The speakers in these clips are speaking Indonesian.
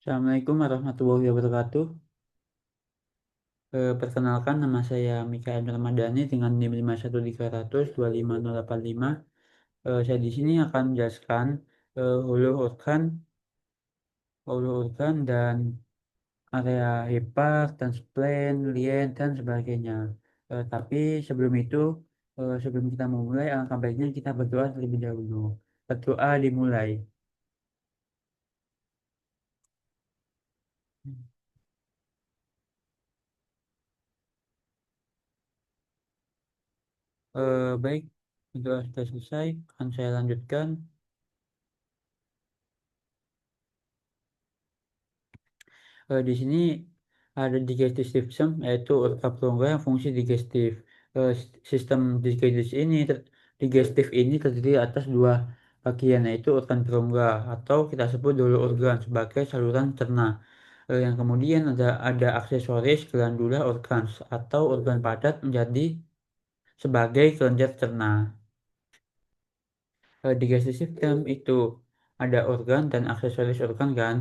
Assalamualaikum warahmatullahi wabarakatuh. Perkenalkan nama saya Mikael Ramadhani dengan NIM 51300 25085. Saya di sini akan menjelaskan hulu organ dan area hepar, transplant, lien, dan sebagainya. Tapi sebelum itu, sebelum kita memulai, alangkah baiknya kita berdoa terlebih dahulu. Berdoa dimulai. Baik, doa sudah selesai, akan saya lanjutkan. Di sini ada digestive system, yaitu organ prongga yang fungsi digestif. Sistem digestif ini terdiri atas dua bagian, yaitu organ prongga atau kita sebut dulu organ sebagai saluran cerna. Yang kemudian ada aksesoris glandula organs atau organ padat menjadi sebagai kelenjar cerna. Digestive system itu ada organ dan aksesoris organ kan.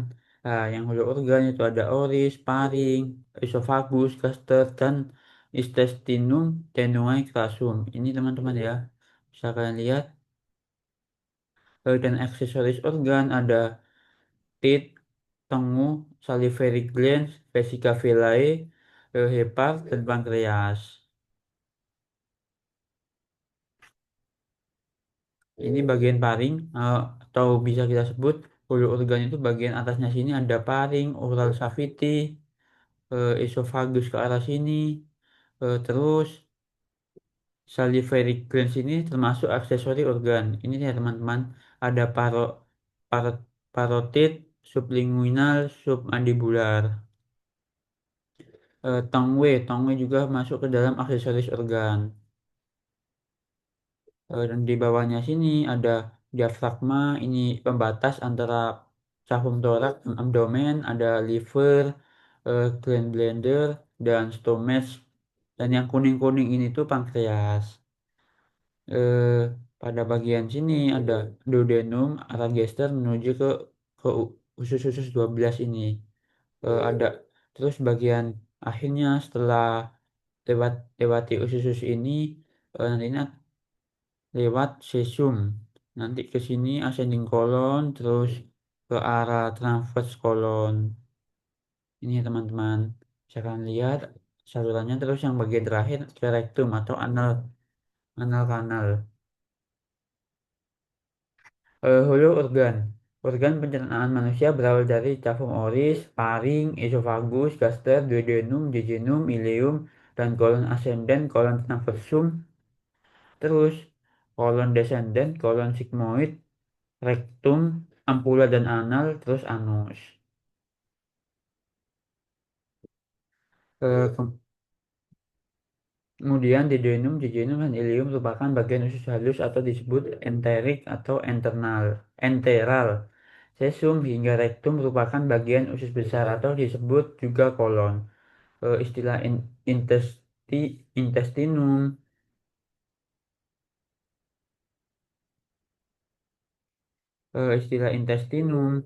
Nah, yang hulu organ itu ada oris, paring, esophagus, gaster, dan intestinum tenuae crassum. Ini teman-teman ya, bisa kalian lihat. Dan aksesoris organ ada teeth, tengu, salivary glands, vesica vilae, hepar, dan pankreas. Ini bagian paring, atau bisa kita sebut hulu organ itu bagian atasnya sini ada paring, oral cavity, esophagus ke arah sini, terus salivary glands ini termasuk aksesori organ. Ini ya teman-teman, ada paro, parotid, sublinguinal, submandibular. Tongue juga masuk ke dalam aksesoris organ. Dan di bawahnya sini ada diafragma, ini pembatas antara cavum thorax dan abdomen, ada liver, gallbladder, dan stomach. Dan yang kuning-kuning ini tuh pankreas. eh, Pada bagian sini ada duodenum, arah gester menuju ke usus-usus 12 ini. Ada terus bagian akhirnya setelah lewati usus-usus ini, nantinya lewat sesum. Nanti ke sini ascending colon, terus ke arah transverse colon. Ini ya teman-teman, bisa kalian lihat salurannya. Terus yang bagian terakhir ke rectum atau anal kanal. Hulu organ. Organ pencernaan manusia berawal dari cavum oris, paring, esophagus, gaster, duodenum, jejunum, ileum, dan kolon ascendens, kolon transversum, terus kolon descendens, kolon sigmoid, rektum, ampula dan anal, terus anus. Eh, ke- Kemudian duodenum, jejunum, dan ileum merupakan bagian usus halus atau disebut enterik atau enteral. Sesum hingga rektum merupakan bagian usus besar atau disebut juga kolon. Istilah intestinum, istilah intestinum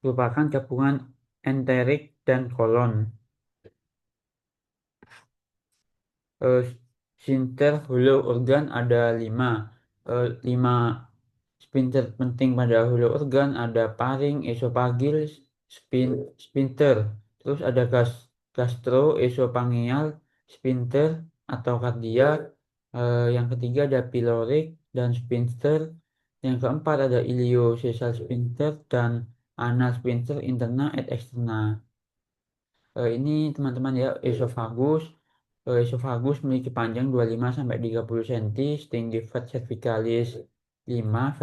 merupakan gabungan enterik dan kolon. Eh, Sphincter hulu organ ada lima. Lima sphincter penting pada hulu organ ada paring, esophageal, sphincter. Terus ada gastroesophageal sphincter atau kardiak. Yang ketiga ada pyloric dan sphincter. Yang keempat ada iliococcal sphincter dan anal sphincter interna et externa. Ini teman-teman ya esophagus. Esophagus memiliki panjang 25 sampai 30 cm, setinggi cervicalis 5,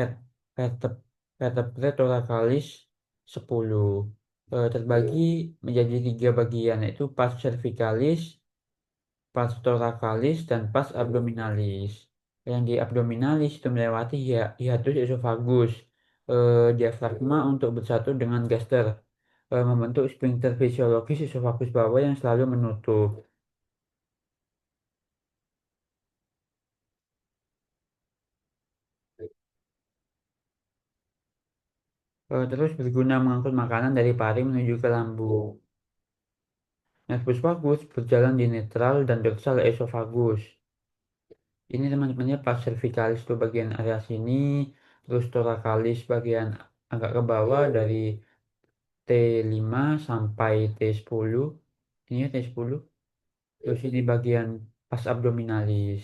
vertebrae thoracalis 10. Terbagi menjadi tiga bagian, yaitu pars cervicalis, pars thoracalis, dan pars abdominalis. Yang di abdominalis itu melewati hiatus esophagus, diafragma untuk bersatu dengan gaster, membentuk sphincter fisiologis esofagus bawah yang selalu menutup. Terus berguna mengangkut makanan dari paring menuju ke lambung. Nervus vagus berjalan di netral dan dorsal esofagus. Ini teman-temannya pas cervicalis tuh bagian area sini, terus thoracalis bagian agak ke bawah dari T5 sampai T10. Ini ya T10. Terus ini bagian pas abdominalis.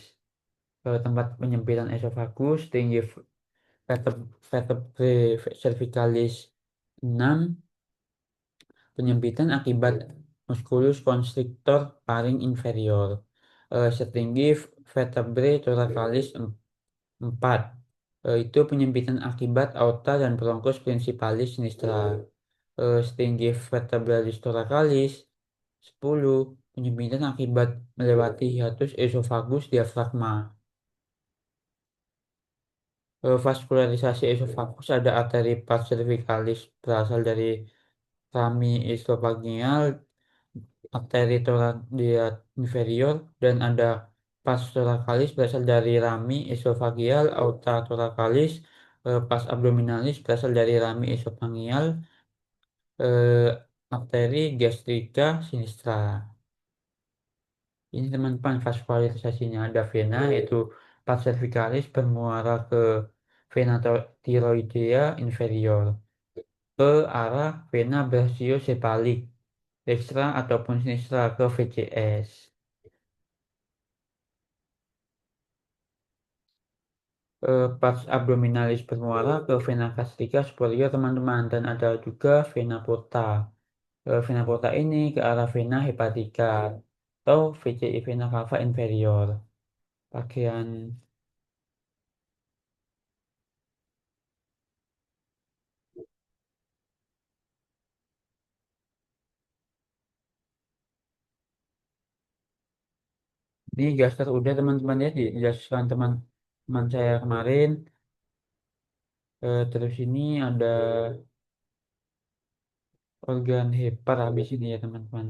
Tempat penyempitan esofagus, tinggi vertebrae cervicalis 6, penyempitan akibat musculus constrictor paring inferior. Setinggi vertebrae thoracalis 4. Itu penyempitan akibat aorta dan bronchus principalis sinistra. Setinggi vertebralis thoracalis 10. Penyempitan akibat melewati hiatus esofagus diafragma. Vaskularisasi esofagus ada arteri pars cervicalis berasal dari rami esophageal, arteri thoracic inferior, dan ada pars thoracalis berasal dari rami esophageal, aorta thoracalis, pars abdominalis berasal dari rami esophageal, eh, arteri gastrica sinistra. Ini teman-teman vaskularisasinya ada vena yaitu pars cervicalis bermuara ke vena thyroidea inferior ke arah vena brachiocephalic dekstra ataupun sinistra ke VCS. Pars abdominalis bermuara ke vena gastrica superior teman-teman dan ada juga vena porta. Vena porta ini ke arah vena hepatica atau VCI vena cava inferior. Bagian ini gaster udah teman-teman ya dijelaskan teman-teman saya kemarin. Terus ini ada organ hepar habis ini ya teman-teman.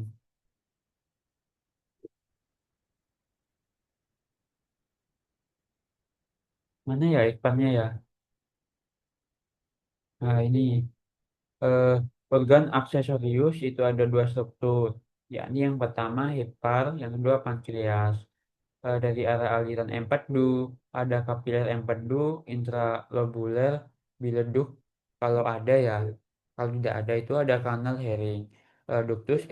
Mana ya heparnya ya? Nah ini eh, organ aksesorius itu ada dua struktur, yakni yang pertama hepar, yang kedua pankreas. Dari arah aliran empedu ada kapiler empedu, intralobuler, bileduk kalau ada ya. Kalau tidak ada itu ada kanal Hering. Ductus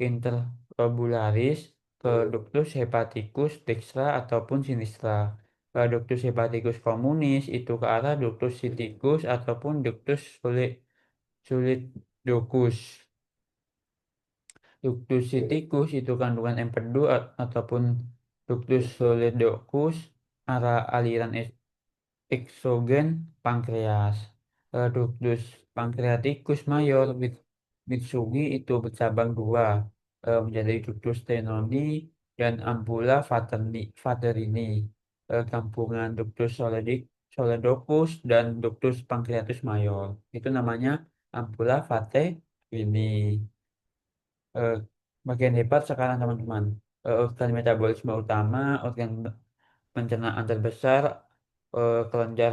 interlobularis ke ductus hepaticus dextra ataupun sinistra. Ductus hepaticus communis itu ke arah ductus siticus ataupun ductus sulit docus. Ductus siticus itu kandungan empedu ataupun ductus solidocus arah aliran eksogen pankreas. Ductus pancreaticus mayor Mitsugi itu bercabang dua menjadi ductus tenoni dan ampulla vaterini. Kampungan ductus solidocus dan ductus pancreatus mayor. Itu namanya ampulla vaterini. eh, Bagian hebat sekarang teman-teman. Organ metabolisme utama, organ pencernaan terbesar, kelenjar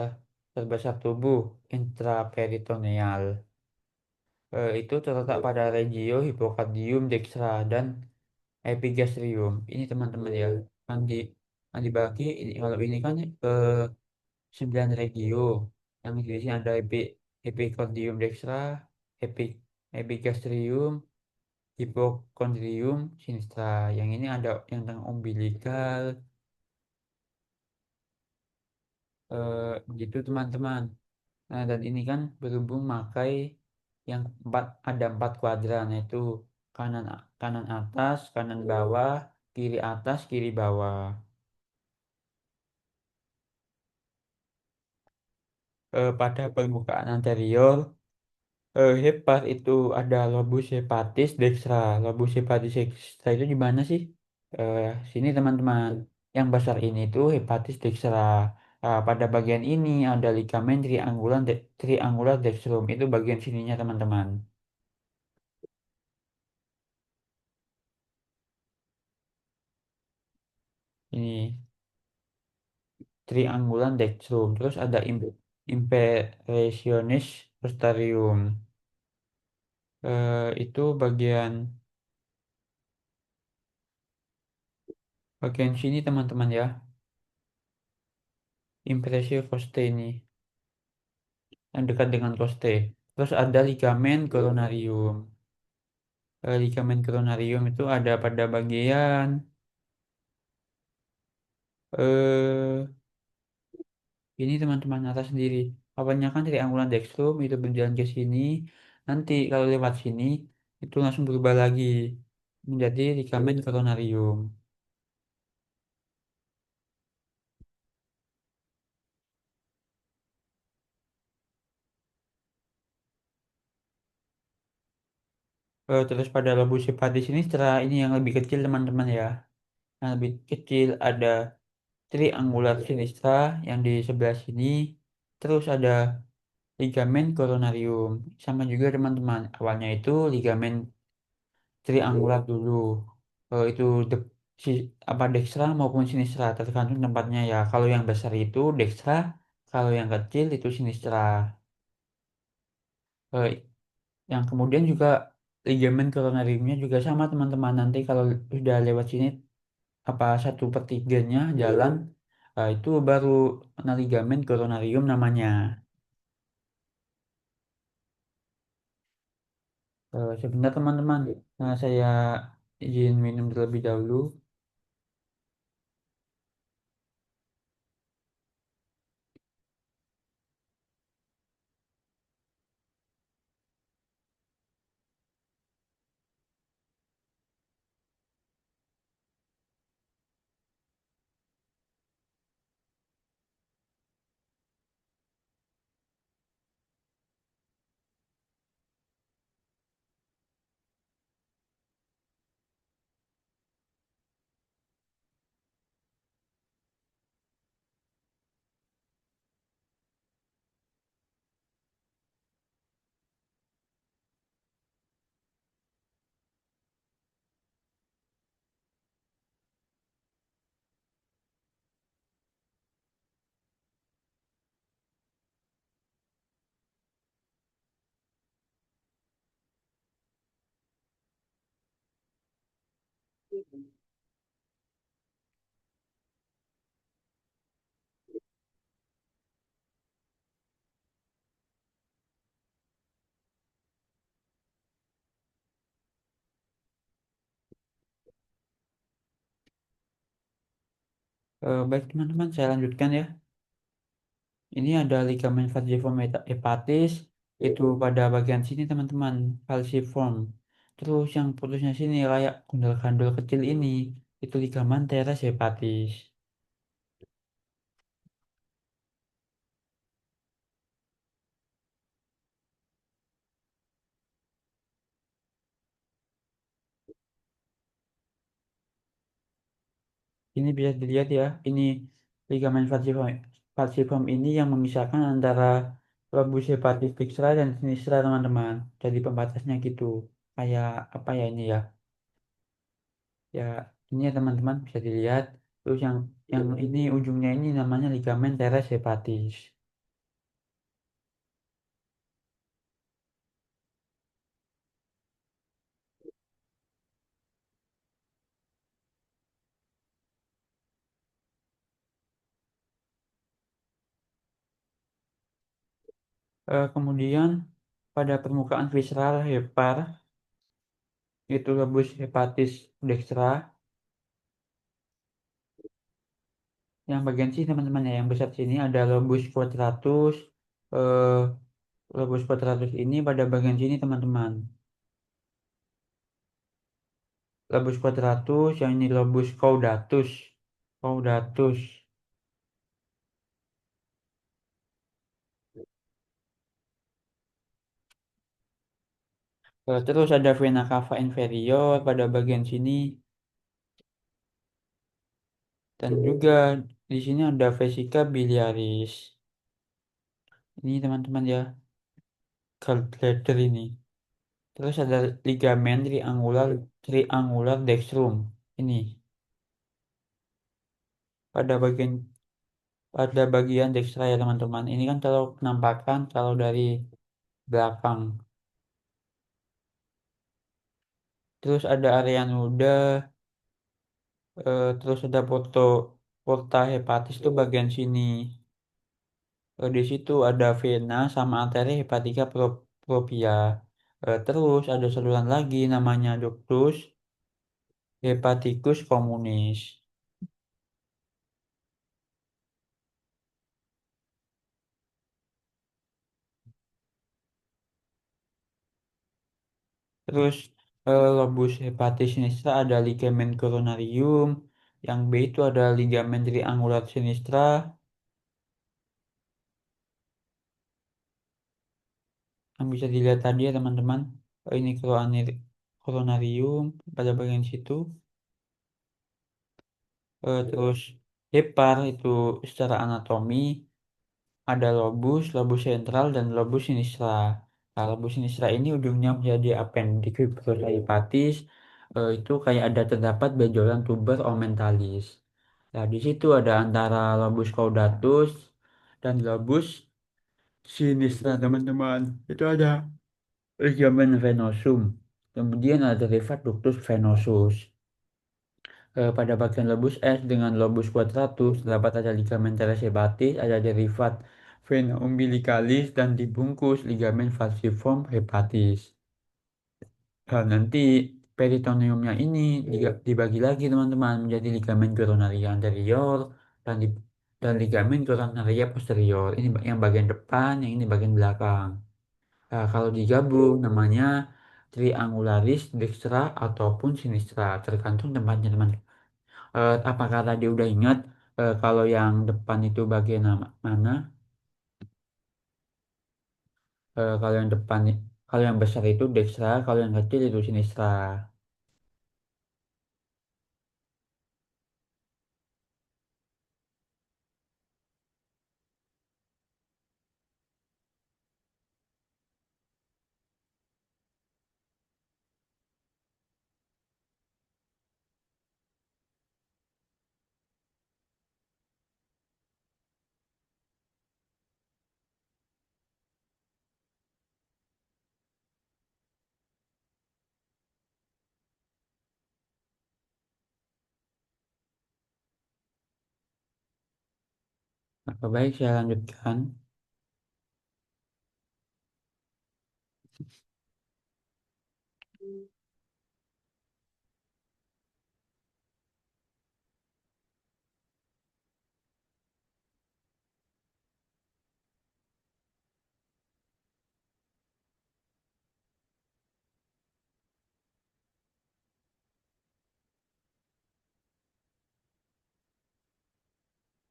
terbesar tubuh, intraperitoneal. Itu terletak pada regio, hipokardium, dextra, dan epigastrium. Ini teman-teman ya, kan kan dibagi, kalau ini kan 9 regio. Yang di sini ada epicardium dextra, epi, epigastrium, hipokondrium sinistra. Yang ini ada yang tentang umbilical, gitu teman-teman. Nah, dan ini kan berhubung makai yang ada empat kuadran yaitu kanan kanan atas, kanan bawah, kiri atas, kiri bawah. Pada permukaan anterior hepar itu ada lobus hepatis dextra. Lobus hepatis dextra itu di mana sih? eh, Sini teman-teman. Yang besar ini tuh hepatis dextra. Pada bagian ini ada ligamen triangular dextrum. Itu bagian sininya teman-teman. Ini triangular dextrum. Terus ada impressionis Rostarium. Itu bagian bagian sini teman-teman ya. Impresio costae ini yang dekat dengan costae. Terus ada ligamen coronarium. Ligamen coronarium itu ada pada bagian eh ini teman-teman atas sendiri. Apanya kan dari anggulan dextrum itu berjalan ke sini. Nanti kalau lewat sini itu langsung berubah lagi menjadi ligamen coronarium. Terus pada lobus hepatis ini setelah ini yang lebih kecil teman-teman ya. Yang lebih kecil ada triangular sinistra yang di sebelah sini. Terus ada ligamen coronarium. Sama juga teman-teman. Awalnya itu ligamen triangular dulu. Itu si, apa dextra maupun sinistra tergantung tempatnya ya. Kalau yang besar itu dextra, kalau yang kecil itu sinistra. Eh, yang kemudian juga ligamen coronariumnya juga sama teman-teman. Nanti kalau sudah lewat sini apa 1/3-nya jalan, itu baru ligamen coronarium namanya. Sebentar teman-teman, saya izin minum terlebih dahulu. Baik teman-teman, saya lanjutkan ya. Ini ada ligamen falciform hepatis, itu pada bagian sini teman-teman, falciform. Terus yang putusnya sini kayak gundal-gandul kecil ini, itu ligamen teres hepatis. Ini bisa dilihat ya, ini ligamen falciform ini yang memisahkan antara lobus hepatis flexura dan sinistra teman-teman. Jadi pembatasnya gitu. Kayak apa ya ini ya? Ya ini ya teman-teman bisa dilihat. Terus yang ini ujungnya ini namanya ligamen teres hepatis. Kemudian pada permukaan visceral hepar itu lobus hepatis dextra. Yang bagian sini teman-teman ya, yang besar sini ada lobus quadratus. Eh, Lobus quadratus ini pada bagian sini teman-teman. Lobus quadratus yang ini lobus caudatus. Caudatus. Terus ada vena cava inferior pada bagian sini dan juga di sini ada vesica biliaris. Ini teman-teman ya, gallbladder ini. Terus ada ligamen triangular dextrum. Ini pada bagian pada bagian dextra ya teman-teman. Ini kan kalau penampakan kalau dari belakang. Terus ada area noda, terus ada porta hepatis tuh bagian sini. Di situ ada vena sama arteri hepatika propria. Terus ada saluran lagi namanya ductus hepaticus communis. Terus lobus hepatis sinistra ada ligamen coronarium. Yang B itu ada ligamen triangular sinistra. Yang bisa dilihat tadi ya teman-teman. Ini coronarium pada bagian situ. Terus hepar itu secara anatomi ada lobus sentral dan lobus sinistra. Nah, lobus sinistra ini ujungnya menjadi appendicular hepatis. Itu kayak ada terdapat benjolan tuber omentalis. Nah, di situ ada antara lobus caudatus dan lobus sinistra, teman-teman. Itu ada ligamen venosum. Kemudian ada derivat ductus venosus. Pada bagian lobus S dengan lobus quadratus terdapat ada ligamen teres hepatis, ada derivat vena umbilicalis dan dibungkus ligamen falciform hepatis. Nah, nanti peritoneumnya ini dibagi lagi teman-teman menjadi ligamen coronaria anterior dan dan ligamen coronaria posterior. Ini yang bagian depan, yang ini bagian belakang. Nah, kalau digabung namanya triangularis dextra ataupun sinistra, tergantung tempatnya teman. Apakah tadi udah ingat kalau yang depan itu bagian mana? Kalau yang depan, kalau yang besar itu dextra, kalau yang kecil itu sinistra. Maka baik saya lanjutkan.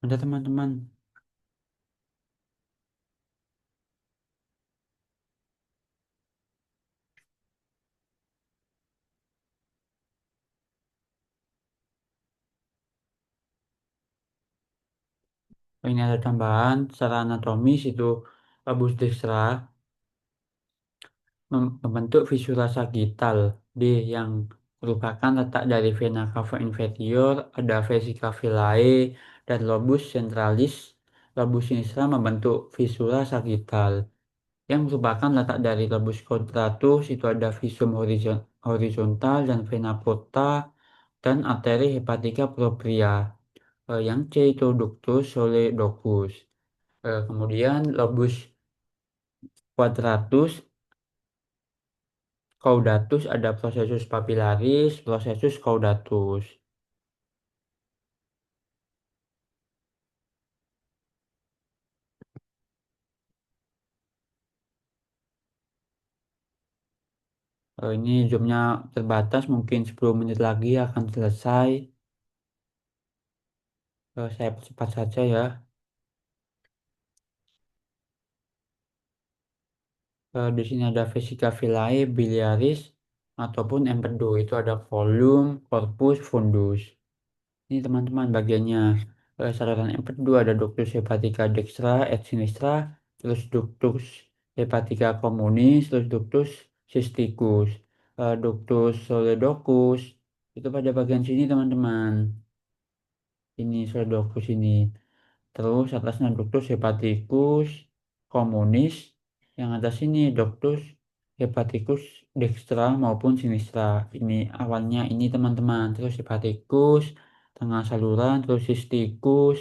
Ada teman-teman. Ini ada tambahan secara anatomis itu lobus dextra membentuk visura sagittal D yang merupakan letak dari vena cava inferior, ada vesica villae dan lobus centralis. Lobus sinistra membentuk visura sagittal yang merupakan letak dari lobus quadratus itu ada visum horizontal dan vena porta dan arteri hepatica propria. Yang C itu ductus soledocus. Kemudian lobus quadratus caudatus ada processus papillaris, processus caudatus. Ini zoomnya terbatas, mungkin 10 menit lagi akan selesai. Saya percepat saja ya. Di sini ada vesica villae, biliaris, ataupun empedu. Itu ada volume, corpus, fundus. Ini teman-teman bagiannya. Saluran empedu ada ductus hepatica dextra et sinistra, terus ductus hepatica communis, terus ductus cysticus, ductus soledocus. Itu pada bagian sini teman-teman. Ini soledocus ini. Terus atasnya ductus hepaticus communis, Yang atas ini ductus hepaticus dextra maupun sinistra. Ini awalnya ini teman-teman, terus hepaticus, tengah saluran, terus cysticus.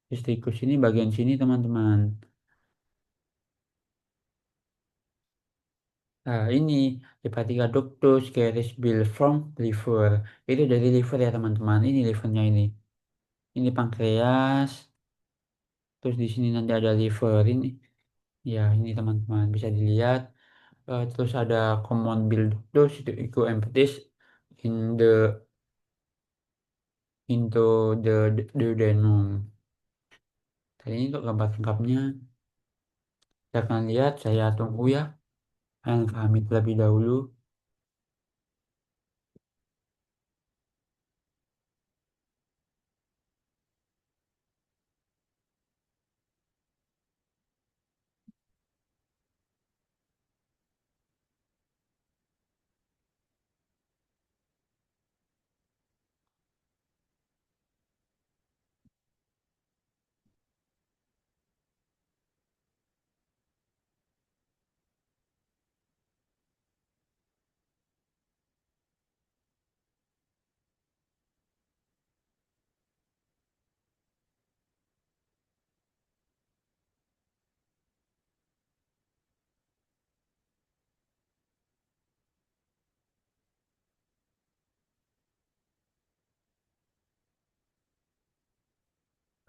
Cysticus ini bagian sini teman-teman. Nah, ini hepatica ductus carries bile from liver. Itu dari liver ya teman-teman. Ini livernya ini. Ini pankreas. Terus di sini nanti ada liver ini. Ya, ini teman-teman bisa dilihat. Terus ada common bile ductus itu empties in the into the duodenum. Tadi ini untuk gambar lengkapnya. Kita akan lihat. Saya tunggu ya. Saya pahami terlebih dahulu.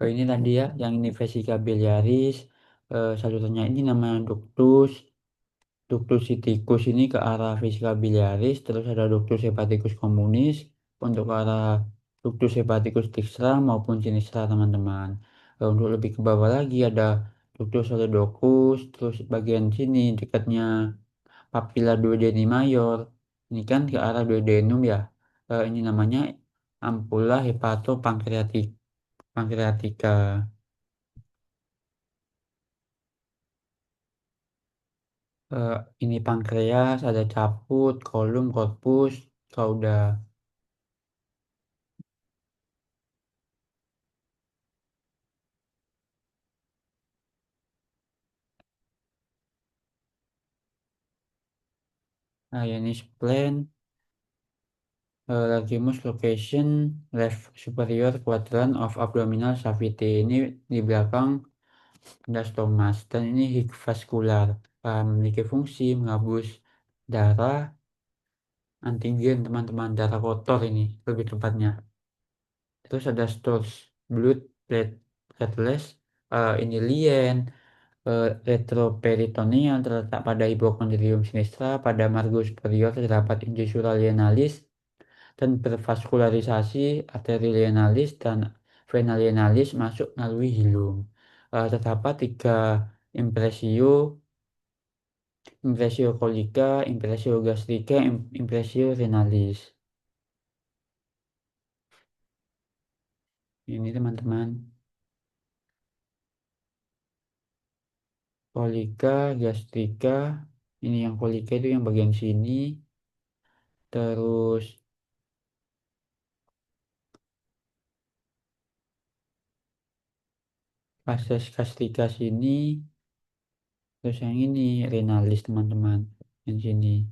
Ini tadi ya, yang ini vesica biliaris. Salurannya ini namanya ductus. Ductus cysticus ini ke arah vesica biliaris. Terus ada ductus hepaticus communis untuk ke arah ductus hepaticus dextra maupun sinistra teman-teman. Untuk lebih ke bawah lagi ada ductus solidocus. Terus bagian sini dekatnya papilla duodeni mayor. Ini kan ke arah duodenum ya. Ini namanya ampulla pankreatika. Eh, ini pankreas, ada caput, kolum, korpus, cauda. Nah, ini spleen, lacrimus location, left superior quadrant of abdominal cavity. Ini di belakang diastomas. Dan ini hic vascular, memiliki fungsi menghapus darah antigen teman-teman, darah kotor ini lebih tepatnya. Terus ada stores blood platelets, ini lien, retroperitoneal terletak pada hipokondrium sinistra, pada margo superior terdapat injusura lienalis dan bervaskularisasi arteri lienalis dan vena lienalis masuk melalui hilum. Terdapat tiga impresio, impresio kolika, impresio gastrika, impresio renalis. Ini teman-teman, kolika, gastrika, ini yang kolika itu yang bagian sini, terus Fases gastrika sini, terus yang ini renalis teman-teman, yang sini.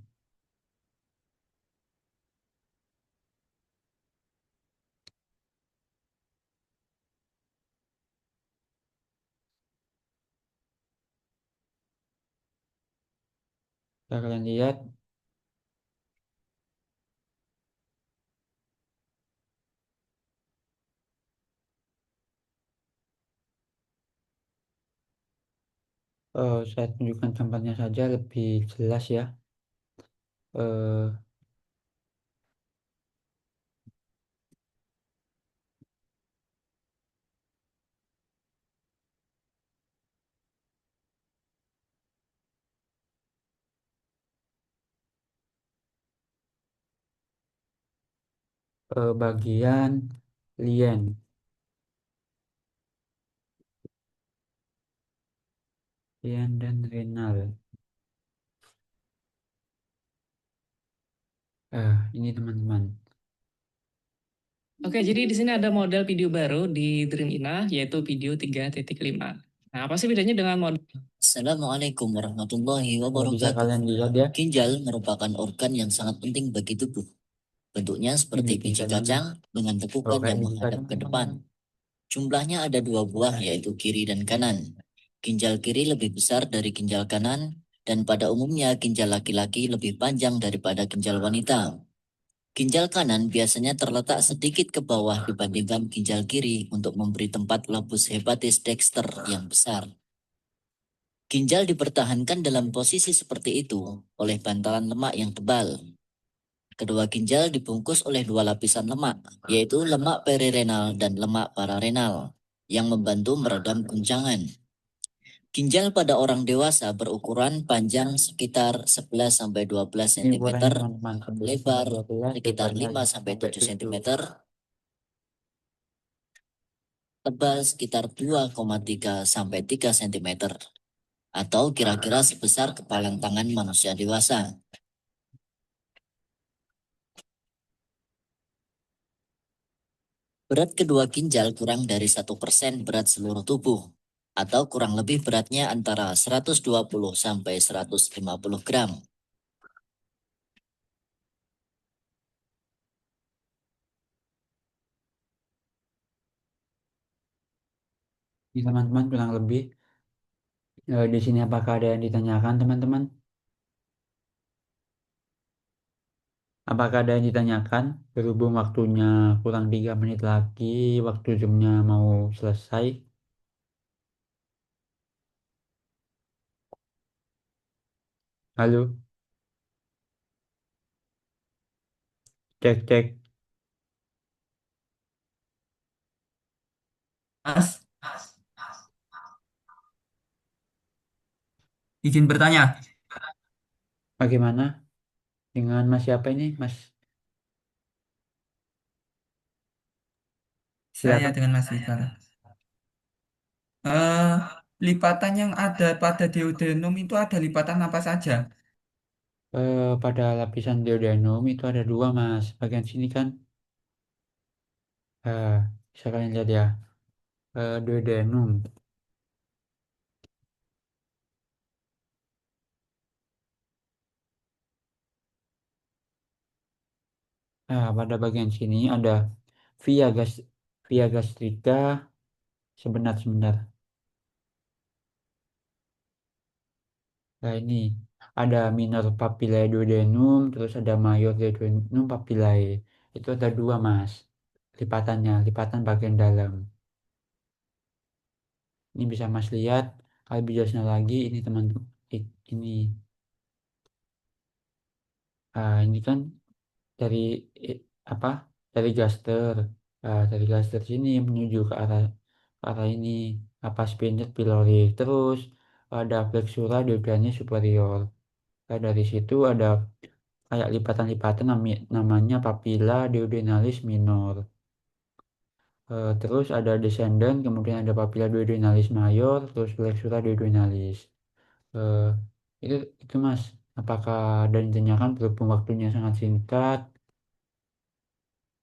Kita kalian lihat, saya tunjukkan gambarnya saja lebih jelas ya. Eh, bagian lien, lien dan renal. Ini teman-teman. Oke, jadi di sini ada model video baru di Dream Ina, yaitu video 3.5. Nah, apa sih bedanya dengan model Assalamualaikum warahmatullahi Kalau bisa wabarakatuh. kalian lihat ya, Ginjal merupakan organ yang sangat penting bagi tubuh. Bentuknya ini seperti biji ginjalnya. kacang dengan Kalau tekukan kayak yang biji menghadap kacang ke kayak mana? depan. Jumlahnya ada dua buah, yaitu kiri dan kanan. Ginjal kiri lebih besar dari ginjal kanan, dan pada umumnya ginjal laki-laki lebih panjang daripada ginjal wanita. Ginjal kanan biasanya terletak sedikit ke bawah dibandingkan ginjal kiri untuk memberi tempat lobus hepatis dexter yang besar. Ginjal dipertahankan dalam posisi seperti itu oleh bantalan lemak yang tebal. Kedua ginjal dibungkus oleh dua lapisan lemak, yaitu lemak perirenal dan lemak pararenal, yang membantu meredam guncangan. Ginjal pada orang dewasa berukuran panjang sekitar 11-12 Ini ukurannya cm, teman-teman, 11 sampai lebar 12, sekitar lebarnya sampai 5-7 7. cm, tebal sekitar 2,3 sampai 3 cm, atau kira-kira sebesar kepalan tangan manusia dewasa. Berat kedua ginjal kurang dari 1% berat seluruh tubuh, atau kurang lebih beratnya antara 120 sampai 150 gram. Ini teman-teman kurang lebih. Di sini apakah ada yang ditanyakan teman-teman? Apakah ada yang ditanyakan? Berhubung waktunya kurang 3 menit lagi, waktu jamnya mau selesai. Halo, cek cek. Mas, izin bertanya. Bagaimana dengan Mas siapa ini? Mas, Saya silakan. dengan Mas Fikar. Eh, Lipatan yang ada pada duodenum itu ada lipatan apa saja? Pada lapisan duodenum itu ada dua Mas. Bagian sini kan, eh, bisa kalian lihat ya. Duodenum. Nah, pada bagian sini ada via gas, via gastrica. Sebentar. Nah, ini ada minor papillae duodenum, terus ada major duodenum papillae. Itu ada dua Mas. Lipatannya, lipatan bagian dalam. Ini bisa Mas lihat. Lebih jelasnya lagi, ini teman ini. Ini kan dari i- apa? Dari gaster. Dari gaster sini menuju ke arah ini apa sphincter pylori. Terus ada flexura duodenum superior. Nah, dari situ ada kayak lipatan-lipatan namanya papilla duodenalis minor. Terus ada descendant, kemudian ada papilla duodenalis mayor, terus flexura duodenalis. Eh, itu Mas, apakah ada yang ditanyakan berhubung waktunya sangat singkat,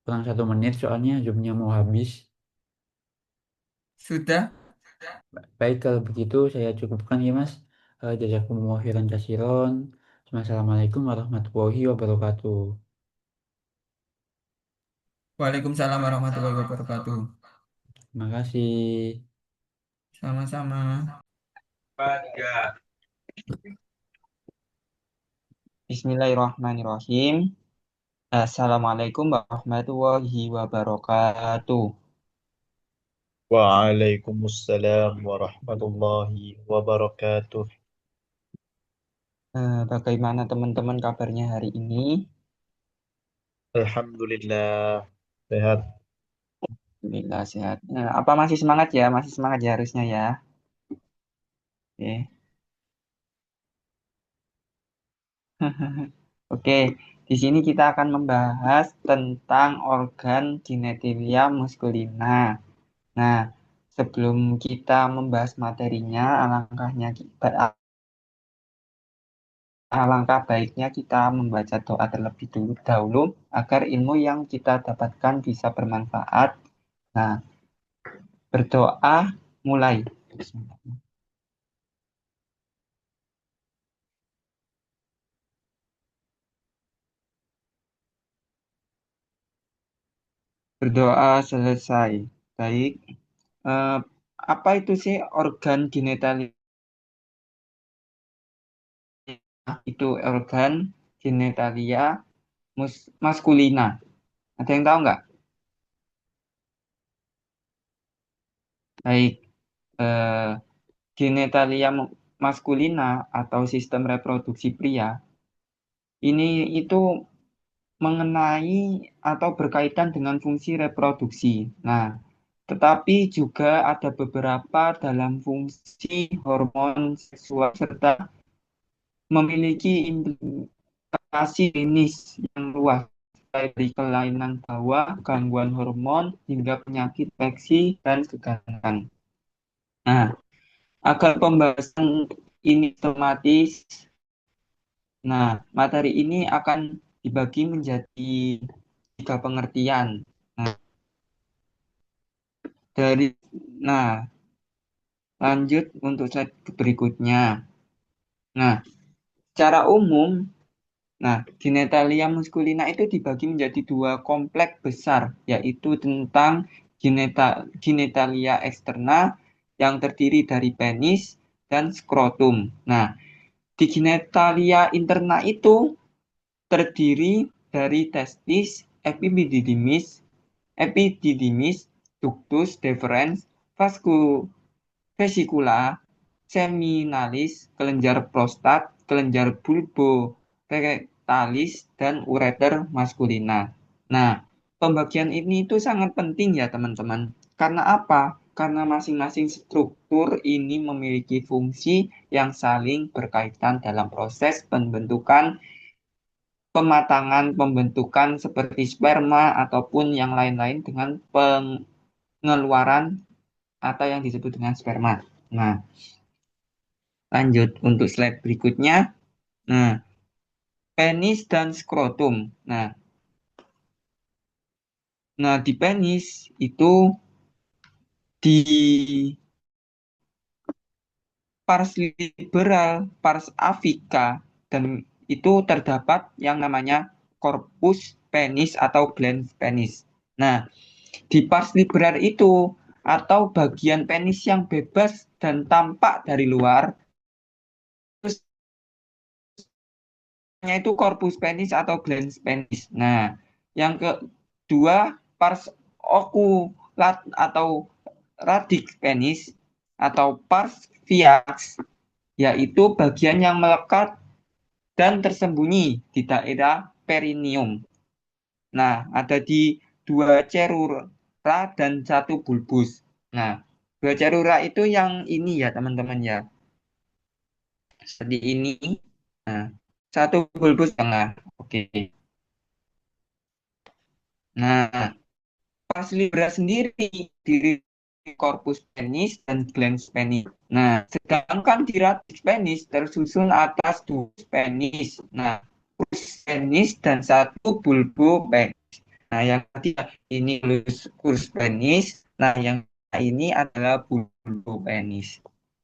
kurang 1 menit soalnya zoomnya mau habis. Sudah. Baik kalau begitu saya cukupkan ya Mas. Jazakumullah khairan kasiron. Wassalamualaikum warahmatullahi wabarakatuh. Waalaikumsalam warahmatullahi wabarakatuh. Terima kasih. Sama-sama. Bismillahirrahmanirrahim. Assalamualaikum warahmatullahi wabarakatuh. Waalaikumsalam warahmatullahi wabarakatuh. Bagaimana teman-teman kabarnya hari ini? Alhamdulillah sehat. Alhamdulillah sehat. Apa masih semangat ya? Masih semangat ya harusnya ya. Oke. Oke, di sini kita akan membahas tentang organ genitalia maskulina. Nah, sebelum kita membahas materinya, alangkah baiknya kita membaca doa terlebih dahulu agar ilmu yang kita dapatkan bisa bermanfaat. Nah, berdoa mulai. Bismillah. Berdoa selesai. Baik. Apa itu sih organ genitalia? Itu organ genitalia maskulina. Ada yang tahu nggak? Baik. Eh, genitalia maskulina atau sistem reproduksi pria ini itu mengenai atau berkaitan dengan fungsi reproduksi. Nah, tetapi juga ada beberapa dalam fungsi hormon seksual serta memiliki implikasi klinis yang luas, baik dari kelainan bawah, gangguan hormon, hingga penyakit infeksi dan kegangan. Nah, agar pembahasan ini sistematis, nah, materi ini akan dibagi menjadi 3 pengertian. Nah, dari nah, lanjut untuk slide berikutnya. Nah, secara umum, nah, genitalia muskulina itu dibagi menjadi 2 kompleks besar, yaitu tentang genitalia eksterna yang terdiri dari penis dan skrotum. Nah, di genitalia interna itu terdiri dari testis, epididymis, ductus deferens, vesicula, seminalis, kelenjar prostat, kelenjar bulborectalis, dan ureter maskulina. Nah, pembagian ini itu sangat penting ya teman-teman. Karena apa? Karena masing-masing struktur ini memiliki fungsi yang saling berkaitan dalam proses pematangan pembentukan seperti sperma ataupun yang lain-lain dengan pengeluaran atau yang disebut dengan sperma. Nah, lanjut untuk slide berikutnya. Nah, penis dan skrotum. Nah, di penis itu di pars liberal, pars apica, dan itu terdapat yang namanya corpus penis atau glans penis. Nah, di pars liberal itu atau bagian penis yang bebas dan tampak dari luar, terus itu corpus penis atau glans penis. Nah, yang kedua pars oculat atau radix penis atau pars viax, yaitu bagian yang melekat dan tersembunyi di daerah perineum. Nah, ada di 2 cerura dan 1 bulbus. Nah, 2 cerura itu yang ini ya teman-teman ya. Seperti ini. Nah, 1 bulbus tengah. Oke. Nah, pars libra sendiri diri corpus penis dan glans penis. Nah, sedangkan di radix penis tersusun atas 2 penis. Nah, penis dan 1 bulbo penis. Nah, yang tadi ini kurs penis. Nah, yang ini adalah bulbo penis.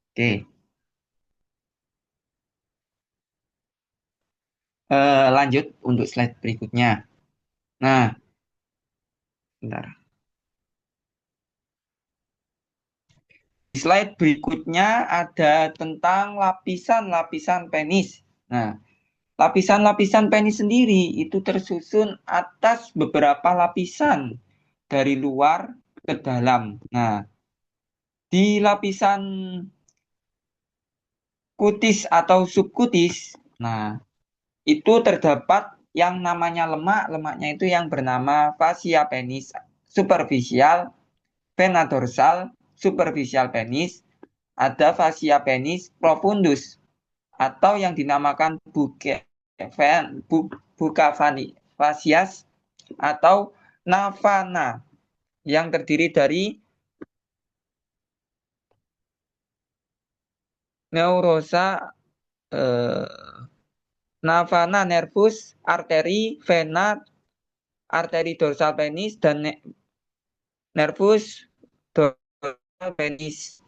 Oke. Lanjut untuk slide berikutnya. Nah, bentar. Di slide berikutnya ada tentang lapisan-lapisan penis. Nah, lapisan-lapisan penis sendiri itu tersusun atas beberapa lapisan dari luar ke dalam. Nah, di lapisan kutis atau subkutis, nah, itu terdapat yang namanya lemak. Lemaknya itu yang bernama fascia penis superficial, vena dorsal, superficial penis, ada fascia penis profundus, atau yang dinamakan buccal atau navana yang terdiri dari neurosa navana nervus, arteri, vena, arteri dorsal penis, dan nervus dorsal penis.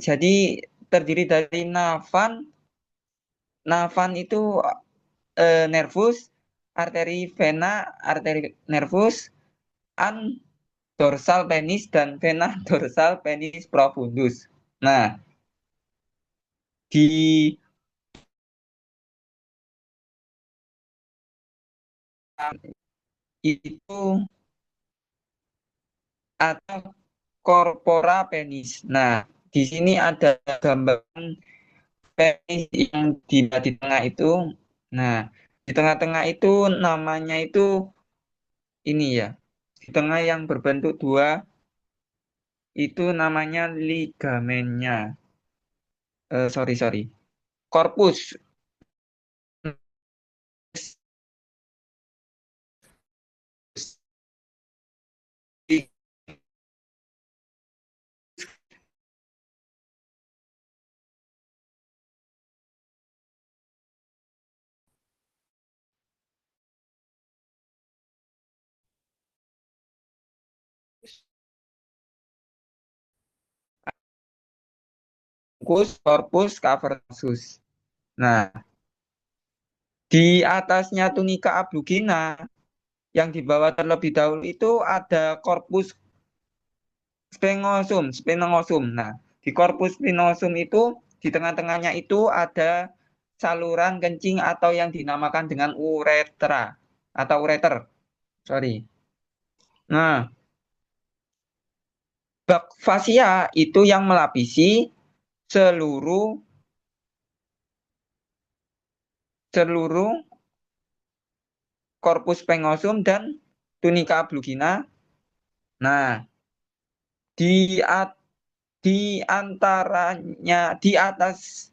Jadi terdiri dari navan itu nervus, arteri vena, arteri nervus, dorsal penis dan vena dorsal penis profundus. Nah, di itu atau corpora penis. Nah, di sini ada gambaran penis yang di tengah itu. Nah, di tengah-tengah itu namanya itu ini ya. Di tengah yang berbentuk dua itu namanya ligamennya. Sorry. Korpus. Corpus cavernosus. Nah, di atasnya tunika ablugina yang di bawah terlebih dahulu itu ada corpus sphenoosum. Nah, di corpus sphenoosum itu di tengah-tengahnya itu ada saluran kencing atau yang dinamakan dengan uretra atau ureter. Sorry. Nah, bak fasia itu yang melapisi seluruh korpus sphenoosum dan tunika ablugina. Nah, di antaranya di atasnya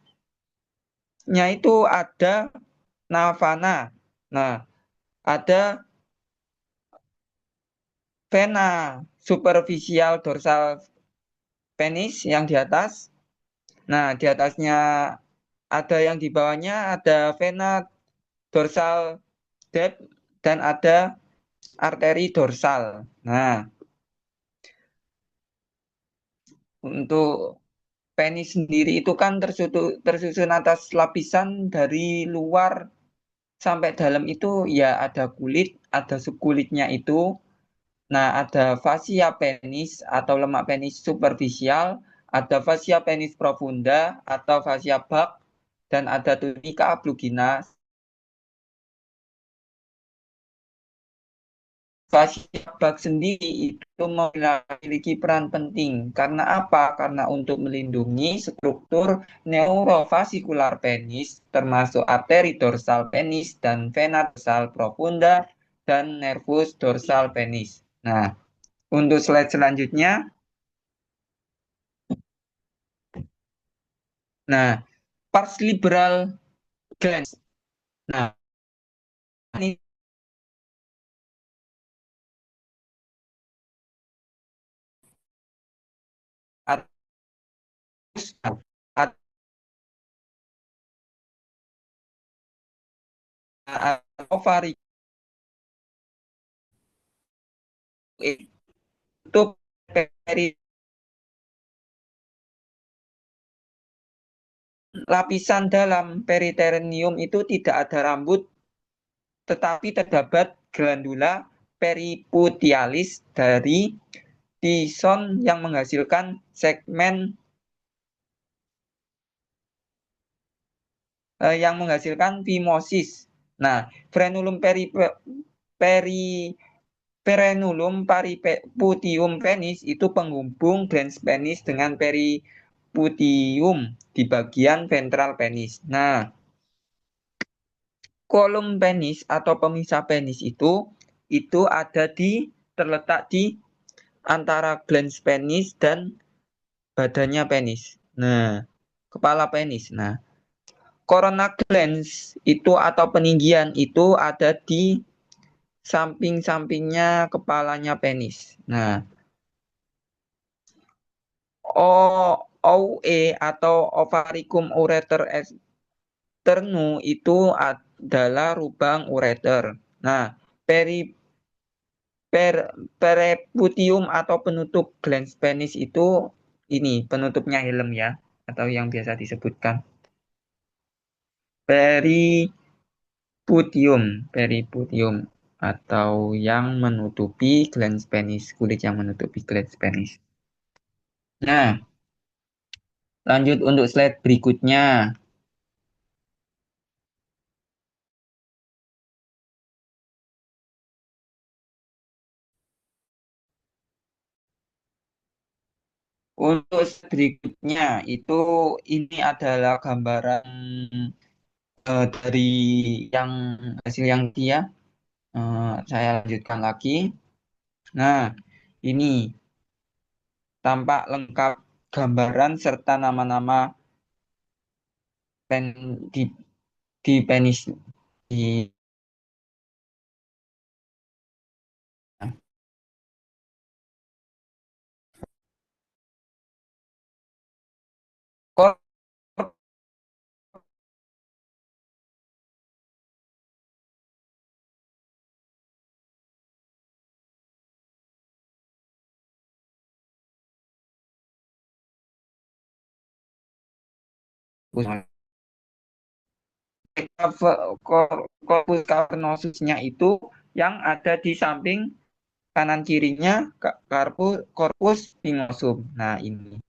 itu ada navana. Nah, ada vena superficial dorsal penis yang di atas. Nah, di atasnya ada yang di bawahnya ada vena dorsal depth dan ada arteri dorsal. Nah, untuk penis sendiri itu kan tersusun atas lapisan dari luar sampai dalam itu ya ada kulit, ada subkulitnya itu. Nah, ada fasia penis atau lemak penis superficial, ada fasia penis profunda atau fasia bak, dan ada tunika ablugina. Fasia bak sendiri itu memiliki peran penting. Karena apa? Karena untuk melindungi struktur neurovasikular penis, termasuk arteri dorsal penis dan vena dorsal profunda dan nervus dorsal penis. Nah, untuk slide selanjutnya, nah, pars liberal glands. Nah, ini ovari itu peri lapisan dalam peritoneum itu tidak ada rambut, tetapi terdapat glandula periputialis dari tison yang menghasilkan segmen yang menghasilkan phimosis. Nah, frenulum perenulum pariputium penis itu penghubung glans penis dengan periputium di bagian ventral penis. Nah, kolom penis atau pemisah penis itu terletak di antara glans penis dan badannya penis. Nah, kepala penis. Nah, corona glans itu atau peninggian itu ada di samping-sampingnya kepalanya penis. Nah, OUE atau Ovaricum ureter externus itu adalah lubang ureter. Nah, pereputium atau penutup glans penis itu ini penutupnya helm ya, atau yang biasa disebutkan periputium atau yang menutupi glans penis, kulit yang menutupi glans penis. Nah, lanjut untuk slide berikutnya. Untuk berikutnya itu ini adalah gambaran dari yang hasil yang dia. Saya lanjutkan lagi. Nah, ini tampak lengkap gambaran serta nama-nama pen di penis di korpus. Korpus cavernosusnya itu yang ada di samping kanan kirinya korpus pinosum. Nah, ini.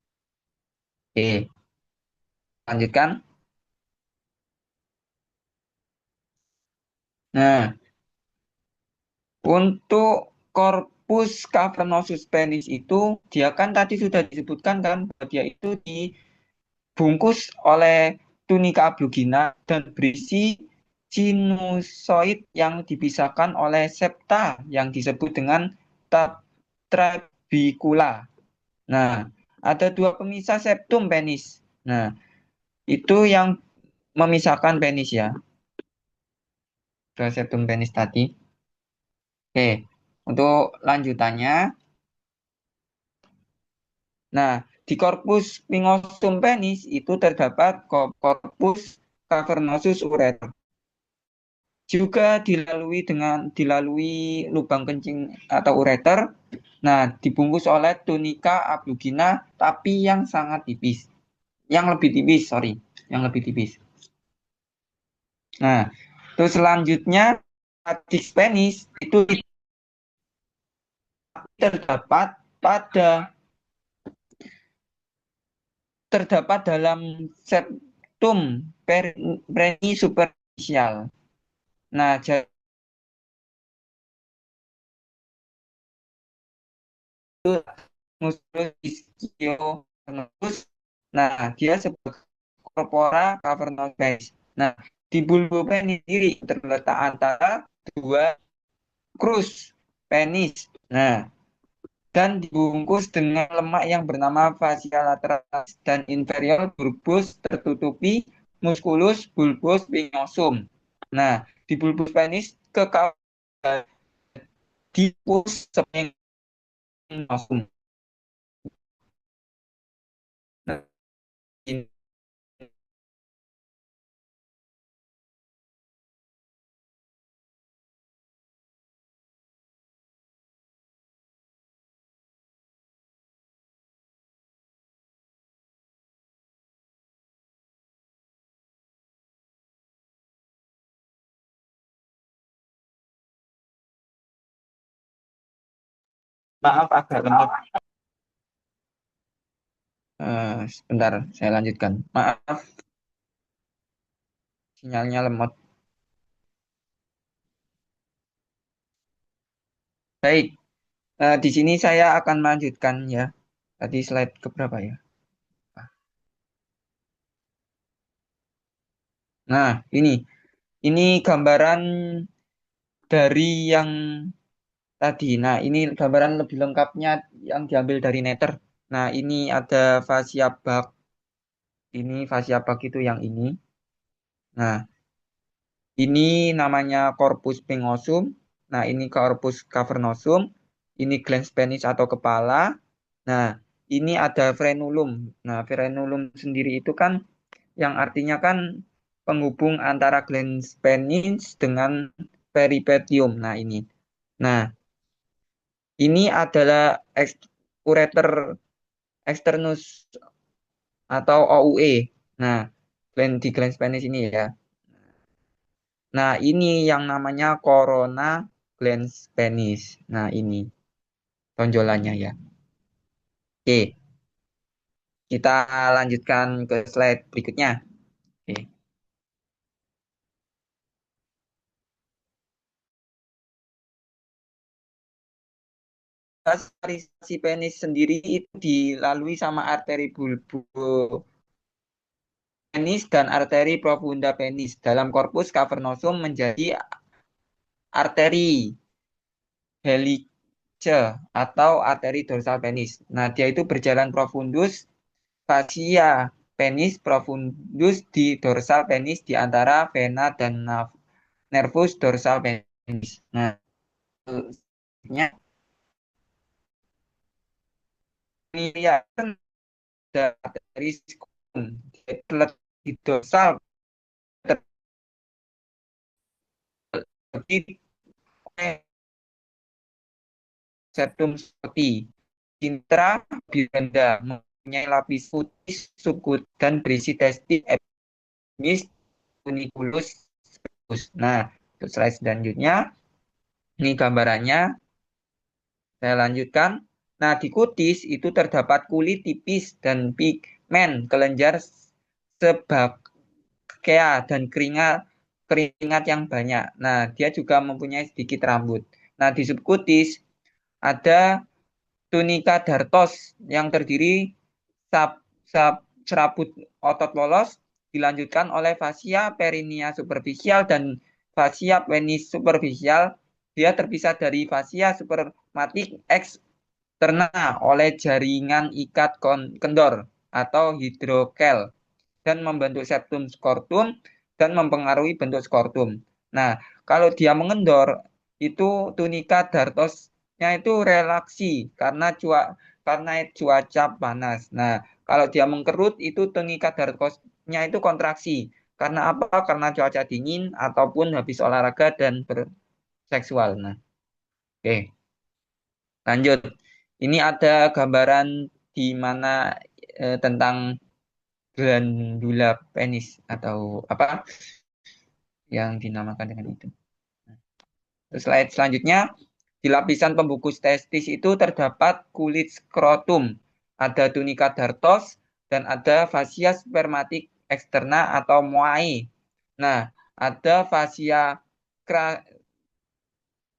Oke, lanjutkan. Nah, untuk korpus cavernosus penis itu dia kan tadi sudah disebutkan kan bahwa dia itu dibungkus oleh tunika ablugina dan berisi sinusoid yang dipisahkan oleh septa yang disebut dengan trabecula. Nah, ada dua pemisah septum penis. Nah, itu yang memisahkan penis ya. Dua septum penis tadi. Oke, untuk lanjutannya. Nah, di korpus pingosum penis itu terdapat korpus cavernosus ureter. Juga dilalui lubang kencing atau ureter. Nah, dibungkus oleh tunika ablugina tapi yang sangat tipis. Yang lebih tipis, sorry, yang lebih tipis. Nah, terus selanjutnya radix penis itu terdapat dalam septum preni superficial. Nah, jadi musculus ischionosus. Nah, dia sebagai corpora cavernosus. Nah, di bulbo penis sendiri terletak antara dua krus penis. Nah, dan dibungkus dengan lemak yang bernama fascia lateralis dan inferior bulbus tertutupi musculus bulbus pinosum. Nah, di bulbus penis ke dipus pinosum. Nah, ini maaf agak lemot. Sebentar, saya lanjutkan. Maaf, sinyalnya lemot. Baik, di sini saya akan melanjutkan ya. Tadi slide keberapa ya? Nah, ini gambaran dari yang tadi. Nah, ini gambaran lebih lengkapnya yang diambil dari Netter. Nah, ini ada fascia bak. Ini fascia bak itu yang ini. Nah, ini namanya corpus pinosum. Nah, ini corpus cavernosum. Ini glans penis atau kepala. Nah, ini ada frenulum. Nah, frenulum sendiri itu kan yang artinya kan penghubung antara glans penis dengan peripetium. Nah, ini. Nah, ini adalah ureter externus atau OUE. Nah, di glans penis ini ya. Nah, ini yang namanya corona glans penis. Nah, ini tonjolannya ya. Oke, kita lanjutkan ke slide berikutnya. Oke. Vaskularisasi penis sendiri itu dilalui sama arteri bulbo penis dan arteri profunda penis. Dalam korpus cavernosum menjadi arteri helice atau arteri dorsal penis. Nah, dia itu berjalan profundus fascia penis profundus di dorsal penis di antara vena dan nervus dorsal penis. Nah, nya ini ya kan ada arteri skun di dorsal terjadi septum seperti intra biranda mempunyai lapis putih sukut dan berisi testis epimis unikulus specus. Nah, untuk slide selanjutnya, ini gambarannya. Saya lanjutkan. Nah, di kutis itu terdapat kulit tipis dan pigmen kelenjar sebakea dan keringat yang banyak. Nah, dia juga mempunyai sedikit rambut. Nah, di subkutis ada tunika dartos yang terdiri sab, serabut otot polos dilanjutkan oleh fascia perineal superficial dan fascia penis superficial. Dia terpisah dari fascia suprematik eksterna oleh jaringan ikat kendor atau hidrokel dan membentuk septum scortum dan mempengaruhi bentuk scortum. Nah, kalau dia mengendor itu tunika dartosnya itu relaksi karena cuaca panas. Nah, kalau dia mengkerut itu tunika dartosnya itu kontraksi. Karena apa? Karena cuaca dingin ataupun habis olahraga dan berseksual. Nah, oke. Lanjut. Ini ada gambaran di mana tentang glandula penis atau apa yang dinamakan dengan itu. Slide selanjutnya, di lapisan pembungkus testis itu terdapat kulit skrotum, ada tunika dartos, dan ada fascia spermatik eksterna atau moai. Nah, ada fascia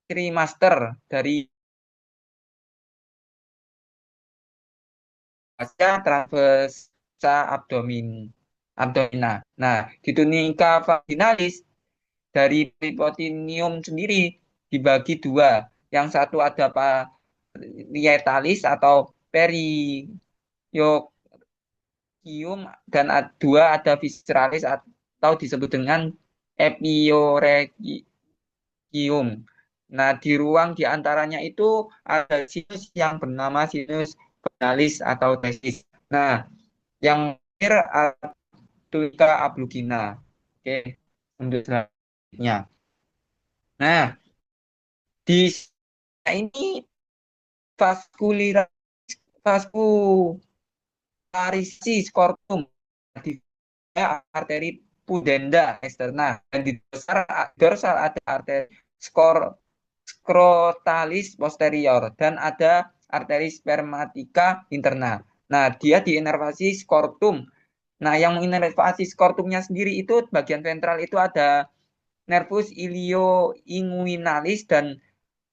krimaster dari fascia transversa abdomina. Nah, di tunika vaginalis dari peritoneum sendiri dibagi dua. Yang satu ada parietalis atau periokium dan dua ada visceralis atau disebut dengan epiorekium. Nah, di ruang di antaranya itu ada sinus yang bernama sinus vaginalis atau testis. Nah, yang terakhir ada tunica ablugina. Oke, untuk selanjutnya. Nah, di ini vaskular vaskularisi skortum di arteri pudenda eksterna dan di dorsal ada arteri skrotalis posterior dan ada arteri spermatika interna. Nah, dia diinervasi skortum. Nah, yang menginervasi skortumnya sendiri itu bagian ventral itu ada nervus ilioinguinalis dan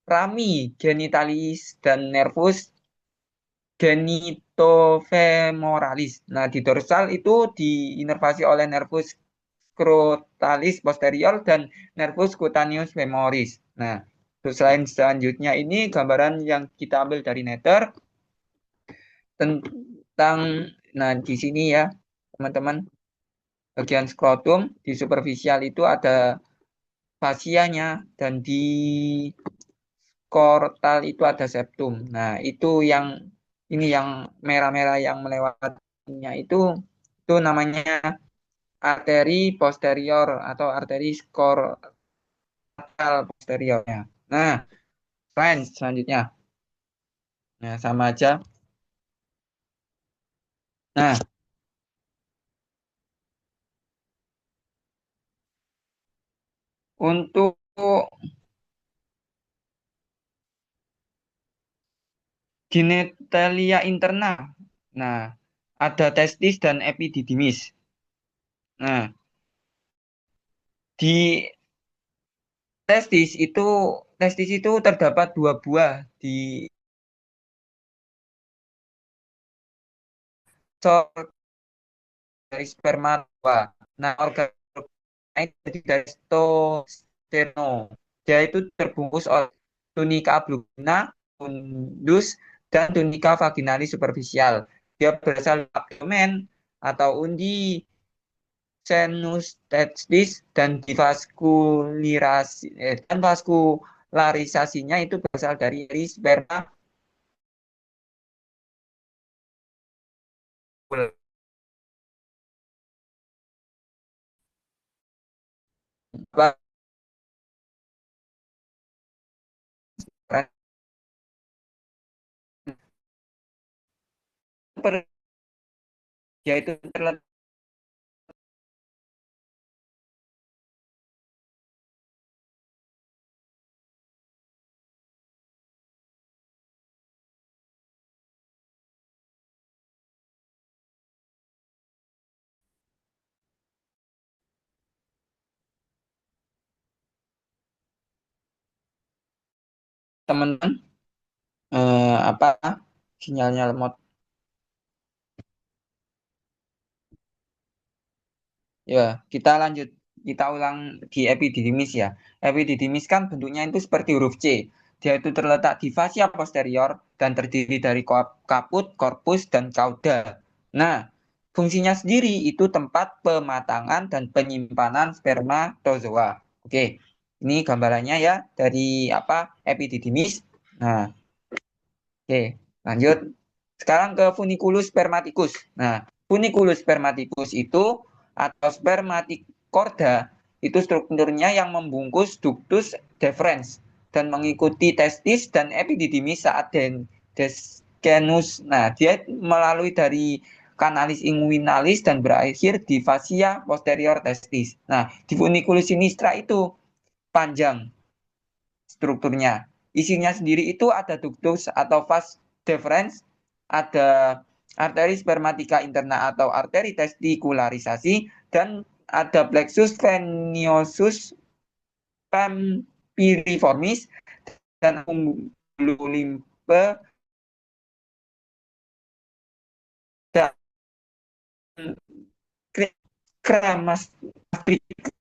rami genitalis dan nervus genitofemoralis. Nah, di dorsal itu diinervasi oleh nervus scrotalis posterior dan nervus cutaneus femoris. Nah, selain selanjutnya ini gambaran yang kita ambil dari Nether tentang, nah di sini ya teman-teman, bagian skrotum di superficial itu ada fasianya dan di kortal itu ada septum. Nah, itu yang ini yang merah-merah yang melewatinya itu namanya arteri posterior atau arteri kortal posteriornya. Nah, selanjutnya. Nah, sama aja. Nah, untuk Genitalia interna. Nah, ada testis dan epididymis. Nah, di testis itu terdapat 2 buah di cor dari sperma. Nah, organ itu dari steno. Dia itu terbungkus oleh tunika abrupta, fundus, dan tunika vaginalis superficial. Dia berasal dari abdomen atau undi, senus testis, dan vaskularisasinya itu berasal dari sperma. Yaitu terletak teman-teman apa sinyalnya lemot. Ya, kita lanjut. Kita ulang di epididymis ya. Epididymis kan bentuknya itu seperti huruf C. Dia itu terletak di fascia posterior dan terdiri dari kaput, korpus, dan cauda. Nah, fungsinya sendiri itu tempat pematangan dan penyimpanan spermatozoa. Oke, ini gambarannya ya dari apa epididymis. Nah, oke, lanjut. Sekarang ke funiculus spermaticus. Nah, funiculus spermaticus itu atau spermaticorda itu strukturnya yang membungkus ductus deferens dan mengikuti testis dan epididymis saat descenus. Nah, dia melalui dari kanalis inguinalis dan berakhir di fascia posterior testis. Nah, di funiculus sinistra itu panjang strukturnya. Isinya sendiri itu ada ductus atau vas deferens, ada arteri spermatica interna atau arteri testikularisasi, dan ada plexus veniosus piriformis dan umbul limpe dan kremasterika.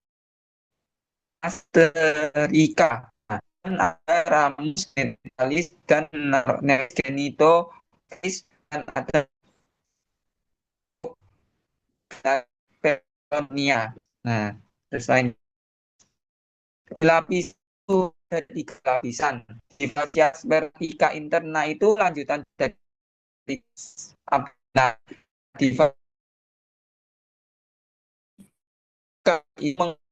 Dan ada ramus genitalis dan nerv genitoris dan ada peronia. Nah, terus lain lapis itu ada 3 lapisan. Di fascia spermatica interna itu lanjutan dari nah, di fascia di fascia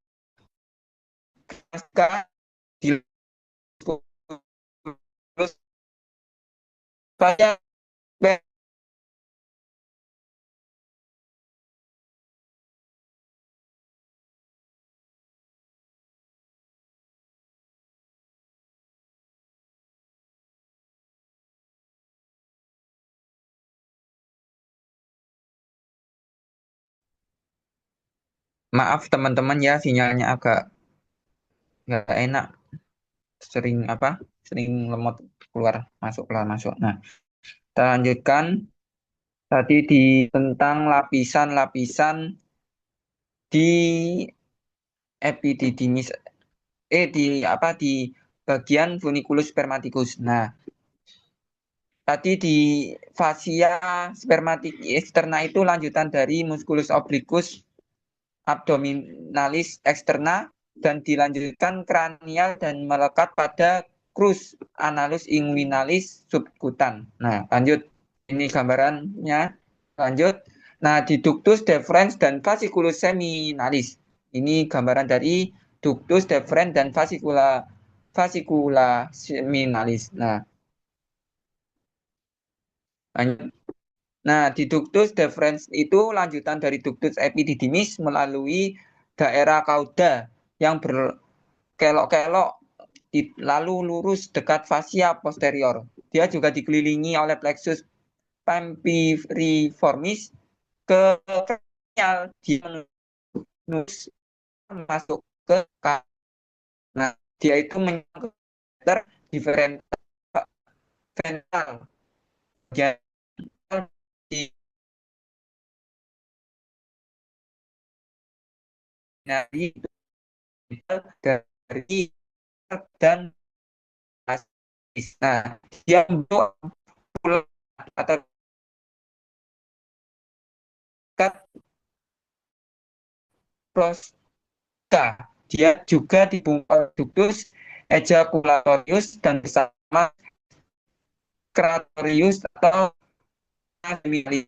maaf teman-teman ya sinyalnya agak nggak enak, sering lemot keluar masuk. Nah, kita lanjutkan tadi di tentang lapisan-lapisan di epididymis di bagian funiculus spermaticus. Nah, tadi di fascia spermatic externa itu lanjutan dari musculus obliquus abdominalis externa dan dilanjutkan kranial dan melekat pada crus analus inguinalis subcutan. Nah, lanjut. Ini gambarannya. Lanjut. Nah, di ductus deferens dan fasciculus seminalis. Ini gambaran dari ductus deferens dan fascicula seminalis. Nah, lanjut. Nah, di ductus deferens itu lanjutan dari ductus epididymis melalui daerah cauda yang berkelok-kelok lalu lurus dekat fascia posterior. dia juga dikelilingi oleh plexus pampiriformis ke kranial, dia menus masuk ke kaki. Nah, dia itu menyangkut differential ventral di dari dan asis. Nah, dia bentuk atau kat prosta. Dia juga dibungkus ductus ejaculatorius dan bersama Kratorius atau seminalis.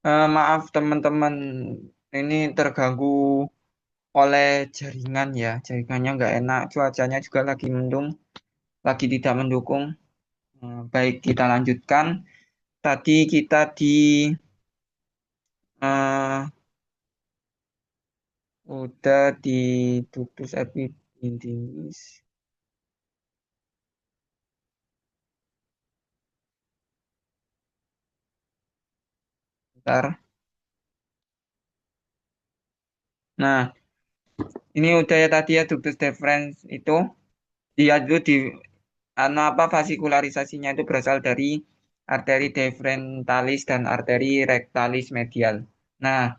Maaf teman-teman, ini terganggu oleh jaringan ya. Jaringannya nggak enak, cuacanya juga lagi mendung, lagi tidak mendukung. Baik, kita lanjutkan. Tadi kita di eh, udah di ductus epididymis. Bentar. Nah, ini udah ya tadi ya ductus deferens itu. Dia itu di apa vasikularisasinya itu berasal dari arteri deferentalis dan arteri rectalis medial. Nah,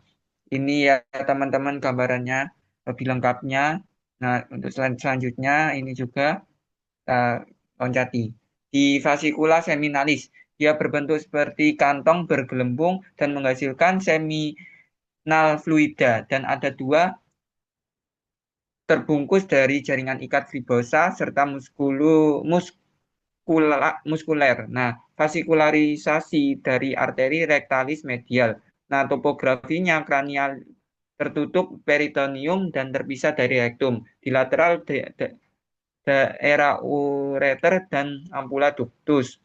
ini ya teman-teman gambarannya lebih lengkapnya. Nah, untuk selanjutnya ini juga loncati. Di vasikula seminalis, dia berbentuk seperti kantong bergelembung dan menghasilkan seminal fluida dan ada dua terbungkus dari jaringan ikat fibrosa serta muskuler. Nah, vasikularisasi dari arteri rectalis medial. Nah, topografinya kranial tertutup peritoneum dan terpisah dari rektum. Di lateral daerah ureter dan ampula ductus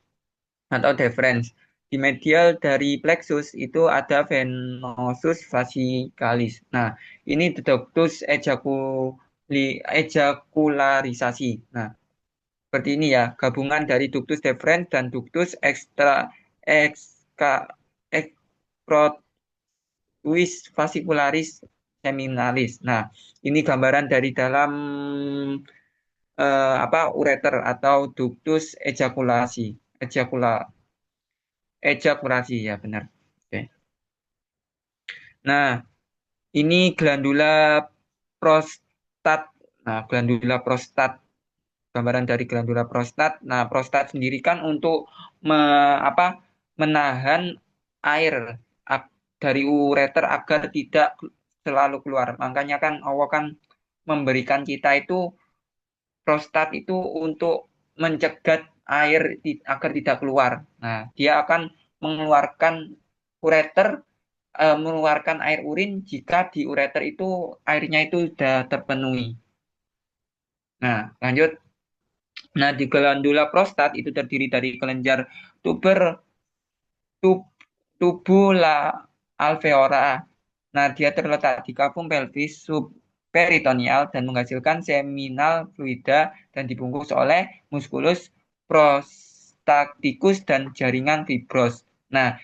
atau deferens. Di medial dari plexus itu ada venosus fascicalis. Nah, ini ductus ejakularisasi. Nah, seperti ini ya, gabungan dari ductus deferens dan ductus exca, fascicularis seminalis. Nah, ini gambaran dari dalam ureter atau ductus ejakulasi ya benar. Oke. Nah, ini glandula prostat. Nah, glandula prostat, gambaran dari glandula prostat. Nah, prostat sendiri kan untuk menahan air dari ureter agar tidak selalu keluar. Makanya kan Allah kan memberikan kita itu prostat itu untuk mencegat air agar tidak keluar. Nah, dia akan mengeluarkan ureter, mengeluarkan air urin jika di ureter itu airnya itu sudah terpenuhi. Nah, lanjut. Nah, di glandula prostat itu terdiri dari kelenjar tub, tubula alveola. Nah, dia terletak di kafum pelvis subperitoneal dan menghasilkan seminal fluida dan dibungkus oleh musculus prostaticus dan jaringan fibros. Nah,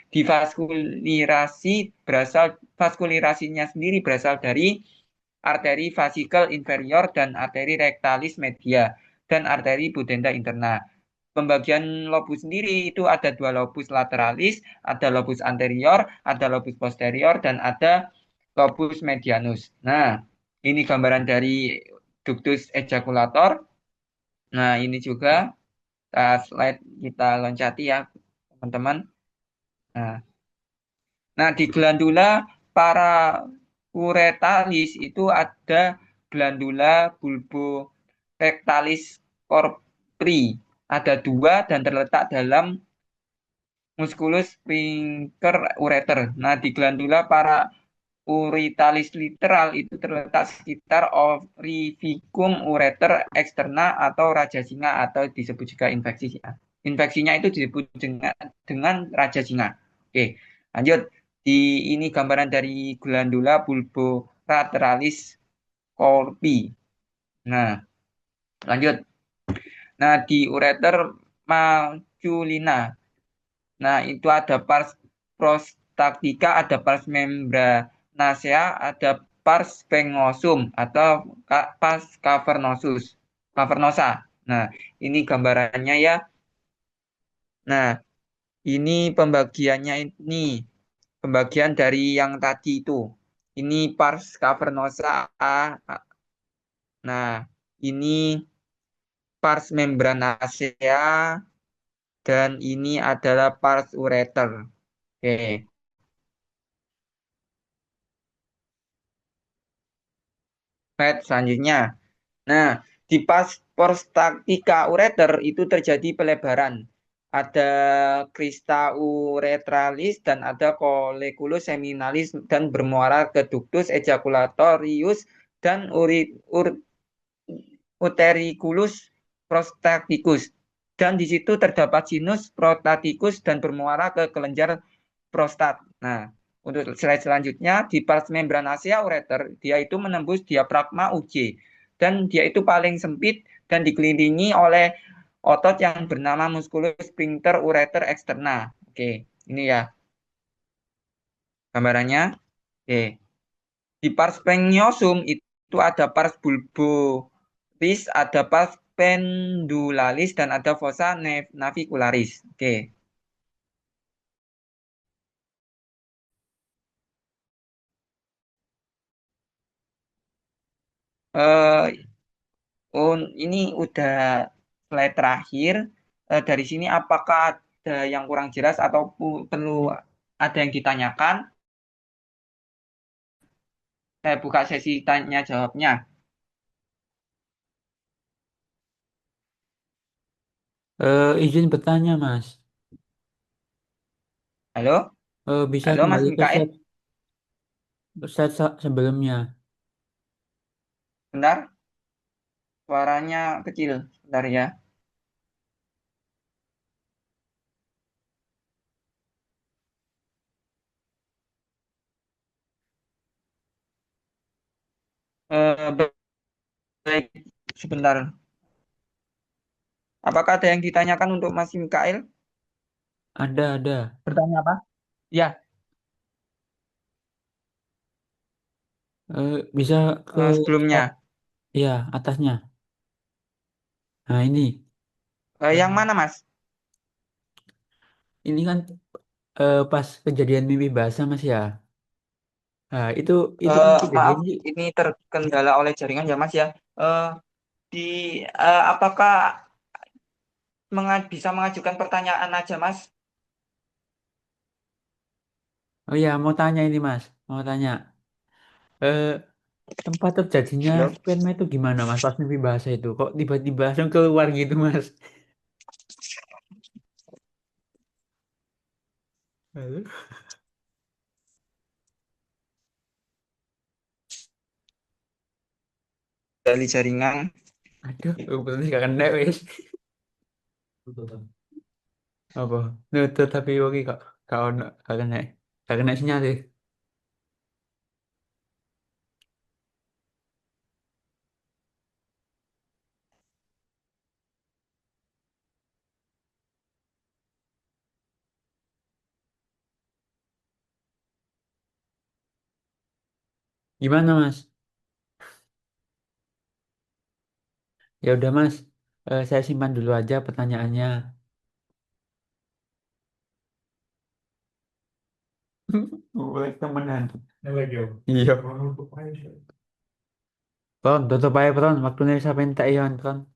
vaskulirasinya sendiri berasal dari arteri vasikel inferior dan arteri rectalis media dan arteri pudenda interna. Pembagian lobus sendiri itu ada dua lobus lateralis, ada lobus anterior, ada lobus posterior, dan ada lobus medianus. Nah, ini gambaran dari ductus ejaculator. Nah, ini juga slide kita loncati ya, teman-teman. Nah, di glandula parauretalis itu ada glandula bulborectalis corpri. Ada dua dan terletak dalam musculus sphincter ureter. Nah, di glandula parauretalis literal itu terletak sekitar orifikuum ureter externa atau raja singa atau disebut juga infeksi. Infeksinya itu disebut dengan raja singa. Oke, lanjut. Ini gambaran dari glandula bulbolateralis corpi. Nah, lanjut. Nah, di ureter maculina. Nah, itu ada pars prostatica, ada pars membranacea, ada pars sphengosum atau pars cavernosa. Nah, ini gambarannya ya. Nah, ini pembagiannya ini. Pembagian dari yang tadi itu. Ini pars cavernosa A. Nah, ini pars membranacea dan ini adalah pars ureter. Oke. Slide selanjutnya. Nah, di pas prostatika ureter itu terjadi pelebaran. Ada crista uretralis dan ada colleculus seminalis dan bermuara ke ductus ejaculatorius dan utericulus prostaticus. Dan di situ terdapat sinus prostaticus dan bermuara ke kelenjar prostat. Nah, untuk slide selanjutnya di pars membranacea ureter, dia itu menembus diafragma UJ dan dia itu paling sempit dan dikelilingi oleh otot yang bernama musculus sphincter ureter externa. Oke, ini ya gambarannya. Oke. Di pars spheniosum itu ada pars bulboris, ada pars pendularis dan ada fossa navicularis. Oke. Eh, ini udah slide terakhir. Dari sini apakah ada yang kurang jelas atau perlu ada yang ditanyakan? Saya buka sesi tanya jawabnya. Izin bertanya, Mas. Halo? Bisa Halo Mas kembali ke Mikael? slide sebelumnya. Bentar, suaranya kecil. Bentar ya. Baik, sebentar. Apakah ada yang ditanyakan untuk Mas Mikael? Ada. Bertanya apa? Ya, Bisa ke slide, sebelumnya. ya, atasnya. Nah, ini. Yang Eh, mana Mas? Ini kan pas kejadian mimpi basah, Mas ya. Nah, itu kan Maaf, kejadian sih. ini terkendala oleh jaringan ya Mas ya. Eh, di apakah bisa mengajukan pertanyaan aja Mas? Oh ya, mau tanya ini, Mas. Mau tanya. Eh, Tempat terjadinya Halo? sperma itu gimana, Mas? Pas mimpi basah itu. Kok tiba-tiba langsung keluar gitu, Mas? Halo? Dari jaringan. Aduh, berarti gak kena, wes. Apa? Nutut tapi oke kok. Kau gak kena. Gak kena sinyal deh. Gimana Mas? Ya udah Mas, saya simpan dulu aja pertanyaannya. Boleh temenan. Iya. Pron, tutup aja Pron, waktunya sampai entek ya Pron.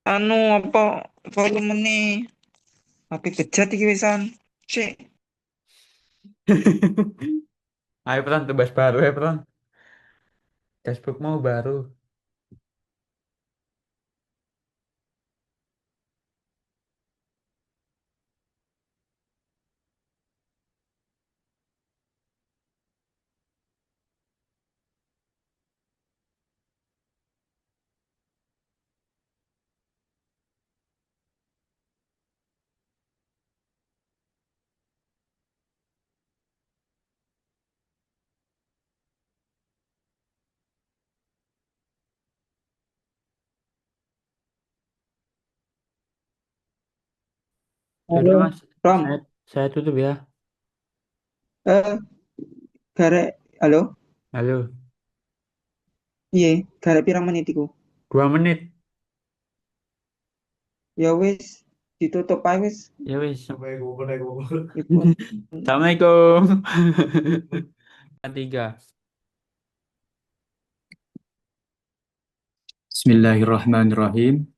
Anu apa volume nih? HP bejat iki wisan. Cek. Ayo Pron, tugas baru ya Pron. Facebook mau baru. Ya udah Halo, Mas, saya Rom. saya tutup ya. Eh, garek. Halo. Halo, Iya, garek pirang menit iku? 2 menit. Ya wis, ditutup ae wis. Ya wis. Iku. Assalamualaikum. Tiga. Bismillahirrahmanirrahim.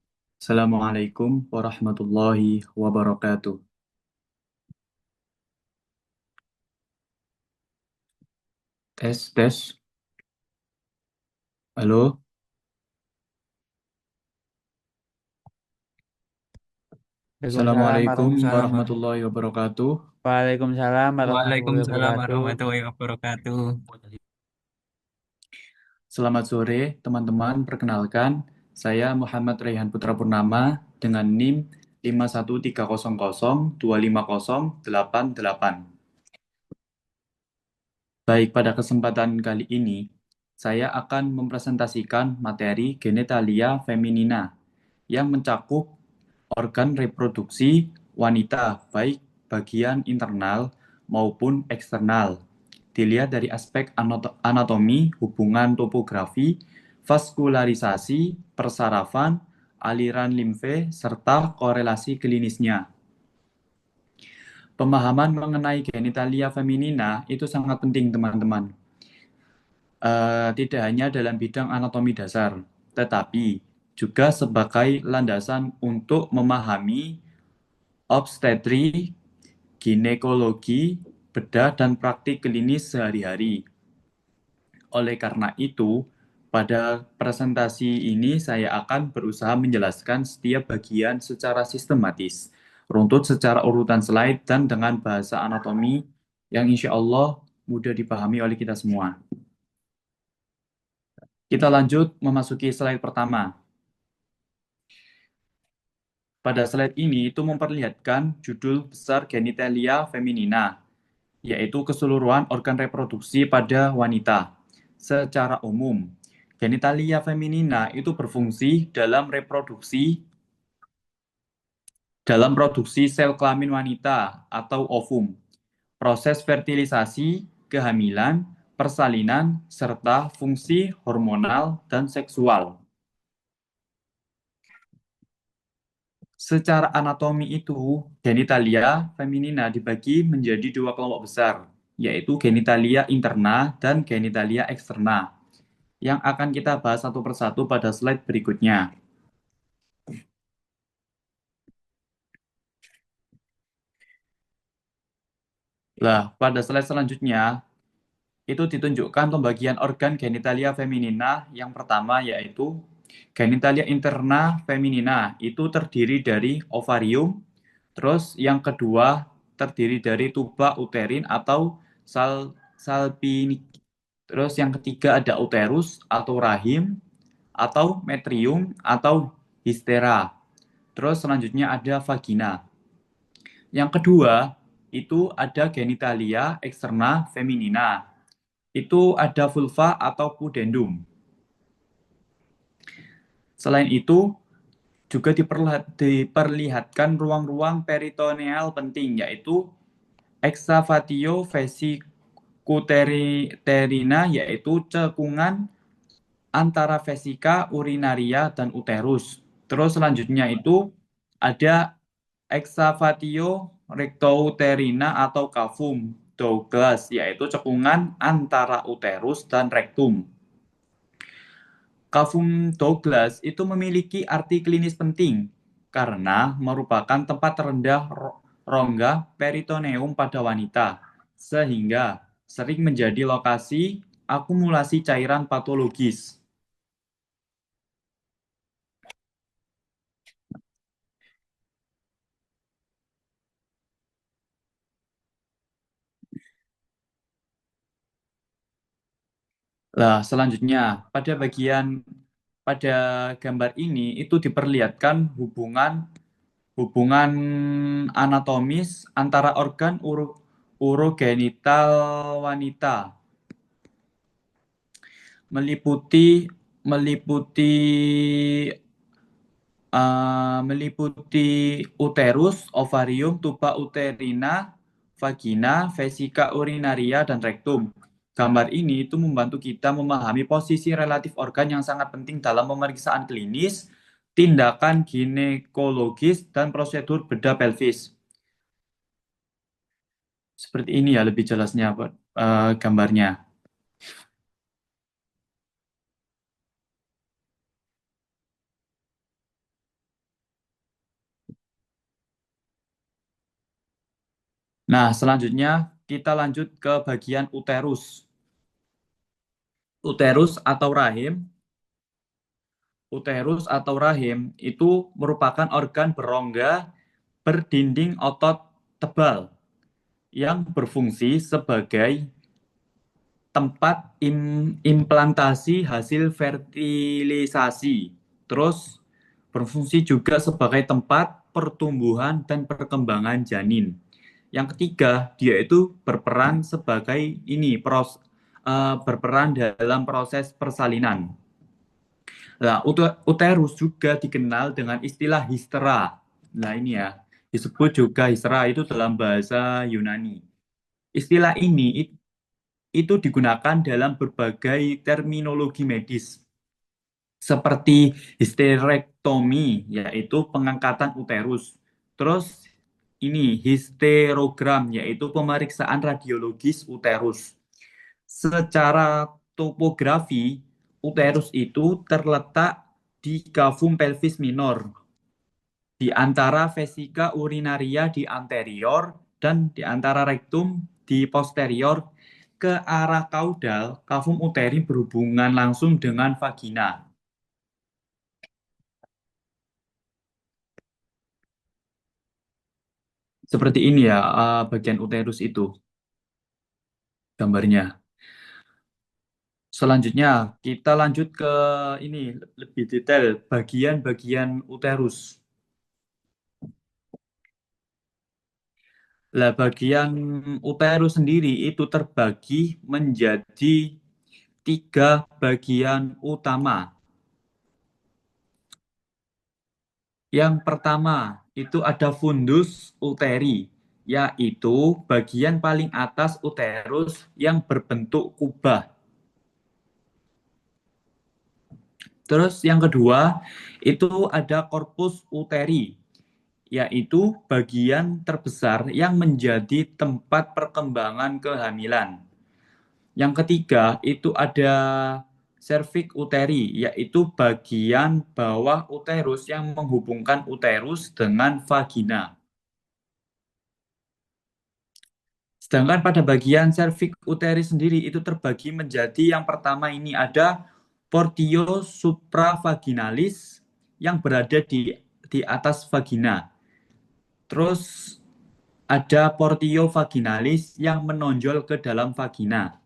Assalamualaikum warahmatullahi wabarakatuh. Tes, tes. Halo. Waalaikumsalam Assalamualaikum warahmatullahi wabarakatuh. warahmatullahi wabarakatuh. Waalaikumsalam warahmatullahi Waalaikumsalam wabarakatuh. warahmatullahi wabarakatuh. Selamat sore, teman-teman. Perkenalkan, saya Muhammad Raihan Putra Purnama dengan NIM 51300250888. Baik, pada kesempatan kali ini, saya akan mempresentasikan materi genitalia feminina yang mencakup organ reproduksi wanita, baik bagian internal maupun eksternal. Dilihat dari aspek anatomi, hubungan topografi, vaskularisasi, persarafan, aliran limfe, serta korelasi klinisnya. Pemahaman mengenai genitalia feminina itu sangat penting, teman-teman. Tidak hanya dalam bidang anatomi dasar, tetapi juga sebagai landasan untuk memahami obstetri, ginekologi, bedah, dan praktik klinis sehari-hari. Oleh karena itu, pada presentasi ini saya akan berusaha menjelaskan setiap bagian secara sistematis, runtut secara urutan slide, dan dengan bahasa anatomi yang insya Allah mudah dipahami oleh kita semua. Kita lanjut memasuki slide pertama. Pada slide ini itu memperlihatkan judul besar genitalia feminina, yaitu keseluruhan organ reproduksi pada wanita. Secara umum, genitalia feminina itu berfungsi dalam produksi sel kelamin wanita atau ovum, proses fertilisasi, kehamilan, persalinan, serta fungsi hormonal dan seksual. Secara anatomi itu, genitalia feminina dibagi menjadi dua kelompok besar, yaitu genitalia interna dan genitalia eksterna, yang akan kita bahas satu persatu pada slide berikutnya. Nah, pada slide selanjutnya, itu ditunjukkan pembagian organ genitalia feminina yang pertama yaitu genitalia interna feminina, itu terdiri dari ovarium, terus yang kedua terdiri dari tuba uterin atau salpingi. Terus yang ketiga ada uterus atau rahim, atau metrium atau histera. Terus selanjutnya ada vagina. Yang kedua itu ada genitalia eksterna feminina. Itu ada vulva atau pudendum. Selain itu, juga diperlihatkan ruang-ruang peritoneal penting, yaitu exavatio vesicuterina, yaitu cekungan antara vesika, urinaria, dan uterus. Terus selanjutnya itu ada exavatio rectouterina atau cavum Douglas, yaitu cekungan antara uterus dan rektum. Cavum Douglas itu memiliki arti klinis penting karena merupakan tempat terendah rongga peritoneum pada wanita, sehingga sering menjadi lokasi akumulasi cairan patologis. Nah, selanjutnya pada gambar ini itu diperlihatkan hubungan anatomis antara organ urogenital wanita meliputi uterus, ovarium, tuba uterina, vagina, vesika urinaria, dan rektum. Gambar ini itu membantu kita memahami posisi relatif organ yang sangat penting dalam pemeriksaan klinis, tindakan ginekologis, dan prosedur bedah pelvis. Seperti ini ya lebih jelasnya gambarnya. Nah, selanjutnya kita lanjut ke bagian uterus. Uterus atau rahim itu merupakan organ berongga berdinding otot tebal yang berfungsi sebagai tempat implantasi hasil fertilisasi. Terus berfungsi juga sebagai tempat pertumbuhan dan perkembangan janin. Yang ketiga, dia itu berperan dalam proses persalinan. Nah, uterus juga dikenal dengan istilah histera. Nah, ini ya, disebut juga histera itu dalam bahasa Yunani. Istilah ini itu digunakan dalam berbagai terminologi medis, seperti histerektomi, yaitu pengangkatan uterus. Terus ini histerogram, yaitu pemeriksaan radiologis uterus. Secara topografi, uterus itu terletak di cavum pelvis minor, di antara vesika urinaria di anterior dan di antara rektum di posterior. Ke arah kaudal, cavum uteri berhubungan langsung dengan vagina. Seperti ini ya bagian uterus itu gambarnya. Selanjutnya kita lanjut ke ini lebih detail bagian-bagian uterus. Lah bagian uterus sendiri itu terbagi menjadi 3 bagian utama. Yang pertama itu ada fundus uteri, yaitu bagian paling atas uterus yang berbentuk kubah. Terus yang kedua itu ada korpus uteri, yaitu bagian terbesar yang menjadi tempat perkembangan kehamilan. Yang ketiga itu ada cervix uteri, yaitu bagian bawah uterus yang menghubungkan uterus dengan vagina. Sedangkan pada bagian cervix uteri sendiri itu terbagi menjadi yang pertama ini ada portio supravaginalis yang berada di atas vagina. Terus ada portio vaginalis yang menonjol ke dalam vagina.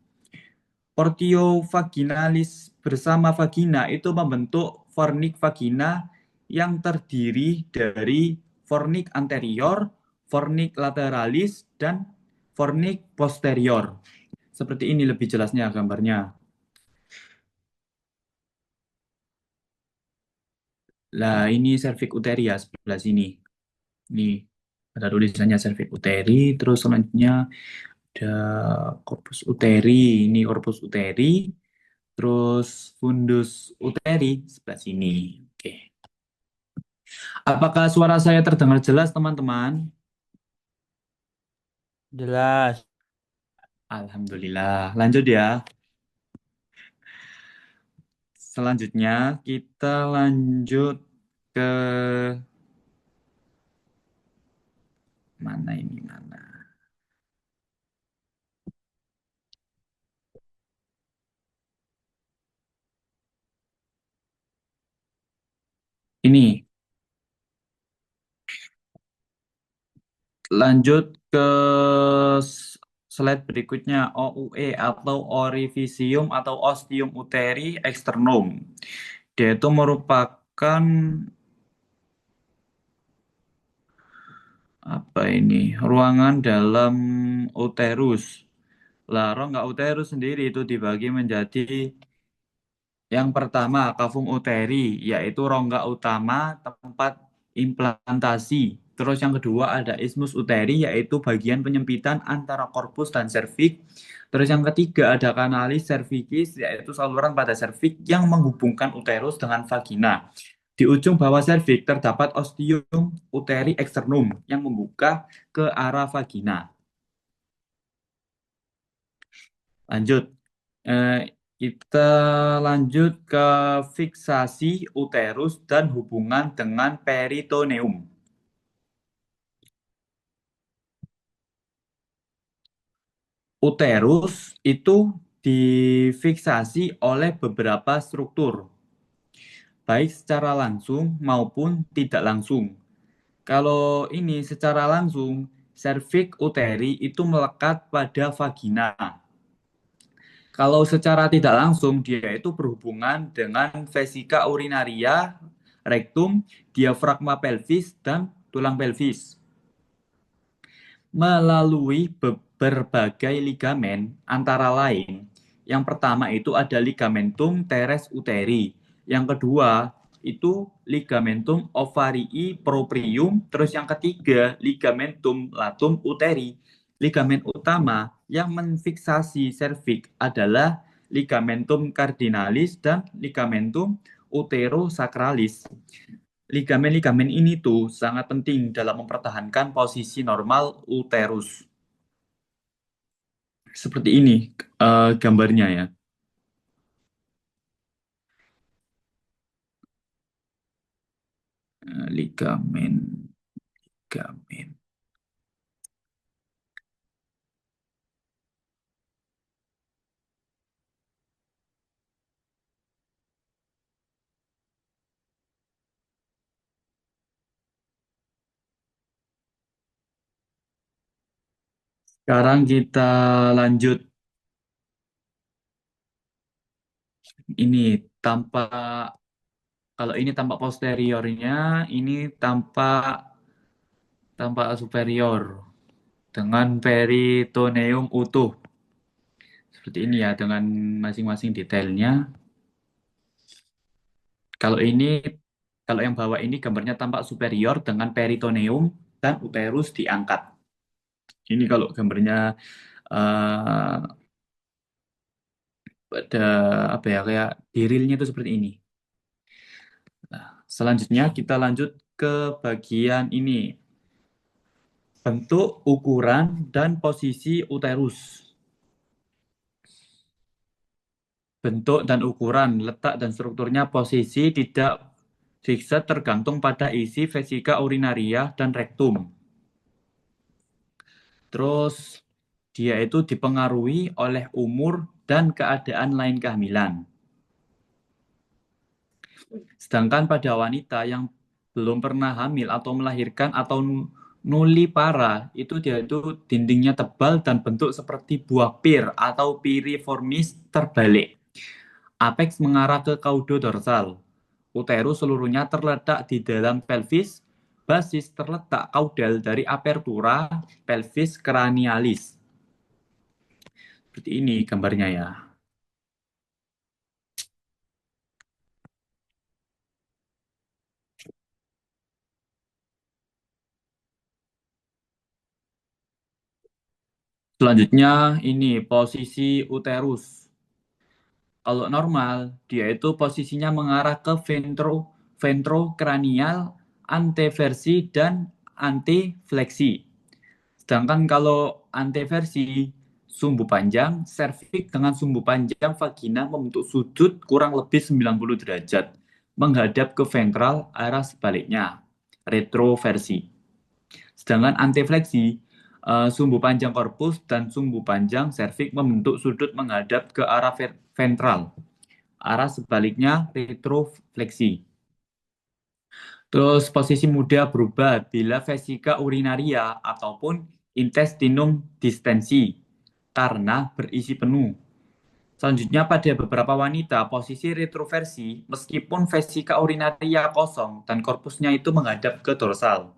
Portio vaginalis bersama vagina itu membentuk fornix vagina yang terdiri dari fornix anterior, fornix lateralis, dan fornix posterior. Seperti ini lebih jelasnya gambarnya. Lah, ini cervix uteri ya, sebelah sini. Ini ada tulisannya cervix uteri, terus selanjutnya ada corpus uteri. Ini corpus uteri, terus fundus uteri sebelah sini. Oke. Apakah suara saya terdengar jelas, teman-teman? Jelas. Alhamdulillah. Lanjut ya. Selanjutnya kita lanjut ke mana ini mana? Ini lanjut ke slide berikutnya, OUE atau Orifisium atau Ostium Uteri Externum. Dia itu merupakan apa ini? Ruangan dalam uterus. Lah, rongga uterus sendiri itu dibagi menjadi yang pertama, kavum uteri, yaitu rongga utama tempat implantasi. Terus yang kedua ada isthmus uteri, yaitu bagian penyempitan antara korpus dan serviks. Terus yang ketiga ada kanalis cervicis, yaitu saluran pada serviks yang menghubungkan uterus dengan vagina. Di ujung bawah serviks terdapat ostium uteri externum yang membuka ke arah vagina. Lanjut. Eh, kita lanjut ke fiksasi uterus dan hubungan dengan peritoneum. Uterus itu difiksasi oleh beberapa struktur, baik secara langsung maupun tidak langsung. Kalau ini secara langsung, serviks uteri itu melekat pada vagina. Kalau secara tidak langsung, dia itu berhubungan dengan vesika urinaria, rektum, diafragma pelvis, dan tulang pelvis. Melalui berbagai ligamen, antara lain, yang pertama itu ada ligamentum teres uteri. Yang kedua itu ligamentum ovarii proprium. Terus yang ketiga ligamentum latum uteri. Ligamen utama yang menfiksasi serviks adalah ligamentum cardinalis dan ligamentum uterosacralis. Ligamen-ligamen ini tuh sangat penting dalam mempertahankan posisi normal uterus. Seperti ini gambarnya ya. Ligamen, ligamen. Sekarang kita lanjut. Ini tampak, kalau ini tampak posteriornya, ini tampak superior dengan peritoneum utuh. Seperti ini ya, dengan masing-masing detailnya. Kalau ini, kalau yang bawah ini gambarnya tampak superior dengan peritoneum dan uterus diangkat. Ini kalau gambarnya eh, ada apa ya, kayak dirilnya itu seperti ini. Nah, selanjutnya kita lanjut ke bagian ini. Bentuk, ukuran, dan posisi uterus. Bentuk dan ukuran, letak dan strukturnya, posisi tidak fixed tergantung pada isi vesika urinaria dan rektum. Terus dia itu dipengaruhi oleh umur dan keadaan lain kehamilan. Sedangkan pada wanita yang belum pernah hamil atau melahirkan atau nulipara, itu dia itu dindingnya tebal dan bentuk seperti buah pir atau piriformis terbalik. Apex mengarah ke caudo-dorsal. Uterus seluruhnya terletak di dalam pelvis. Basis terletak caudal dari apertura pelvis cranialis. Seperti ini gambarnya ya. Selanjutnya ini posisi uterus. Kalau normal, dia itu posisinya mengarah ke ventrokranial, anteversi, dan antifleksi. Sedangkan kalau anteversi, sumbu panjang, serviks dengan sumbu panjang vagina membentuk sudut kurang lebih 90 derajat, menghadap ke ventral, arah sebaliknya, retroversi. Sedangkan antifleksi, sumbu panjang korpus dan sumbu panjang serviks membentuk sudut menghadap ke arah ventral, arah sebaliknya retrofleksi. Terus posisi mudah berubah bila vesika urinaria ataupun intestinum distensi karena berisi penuh. Selanjutnya pada beberapa wanita posisi retroversi meskipun vesika urinaria kosong dan korpusnya itu menghadap ke dorsal.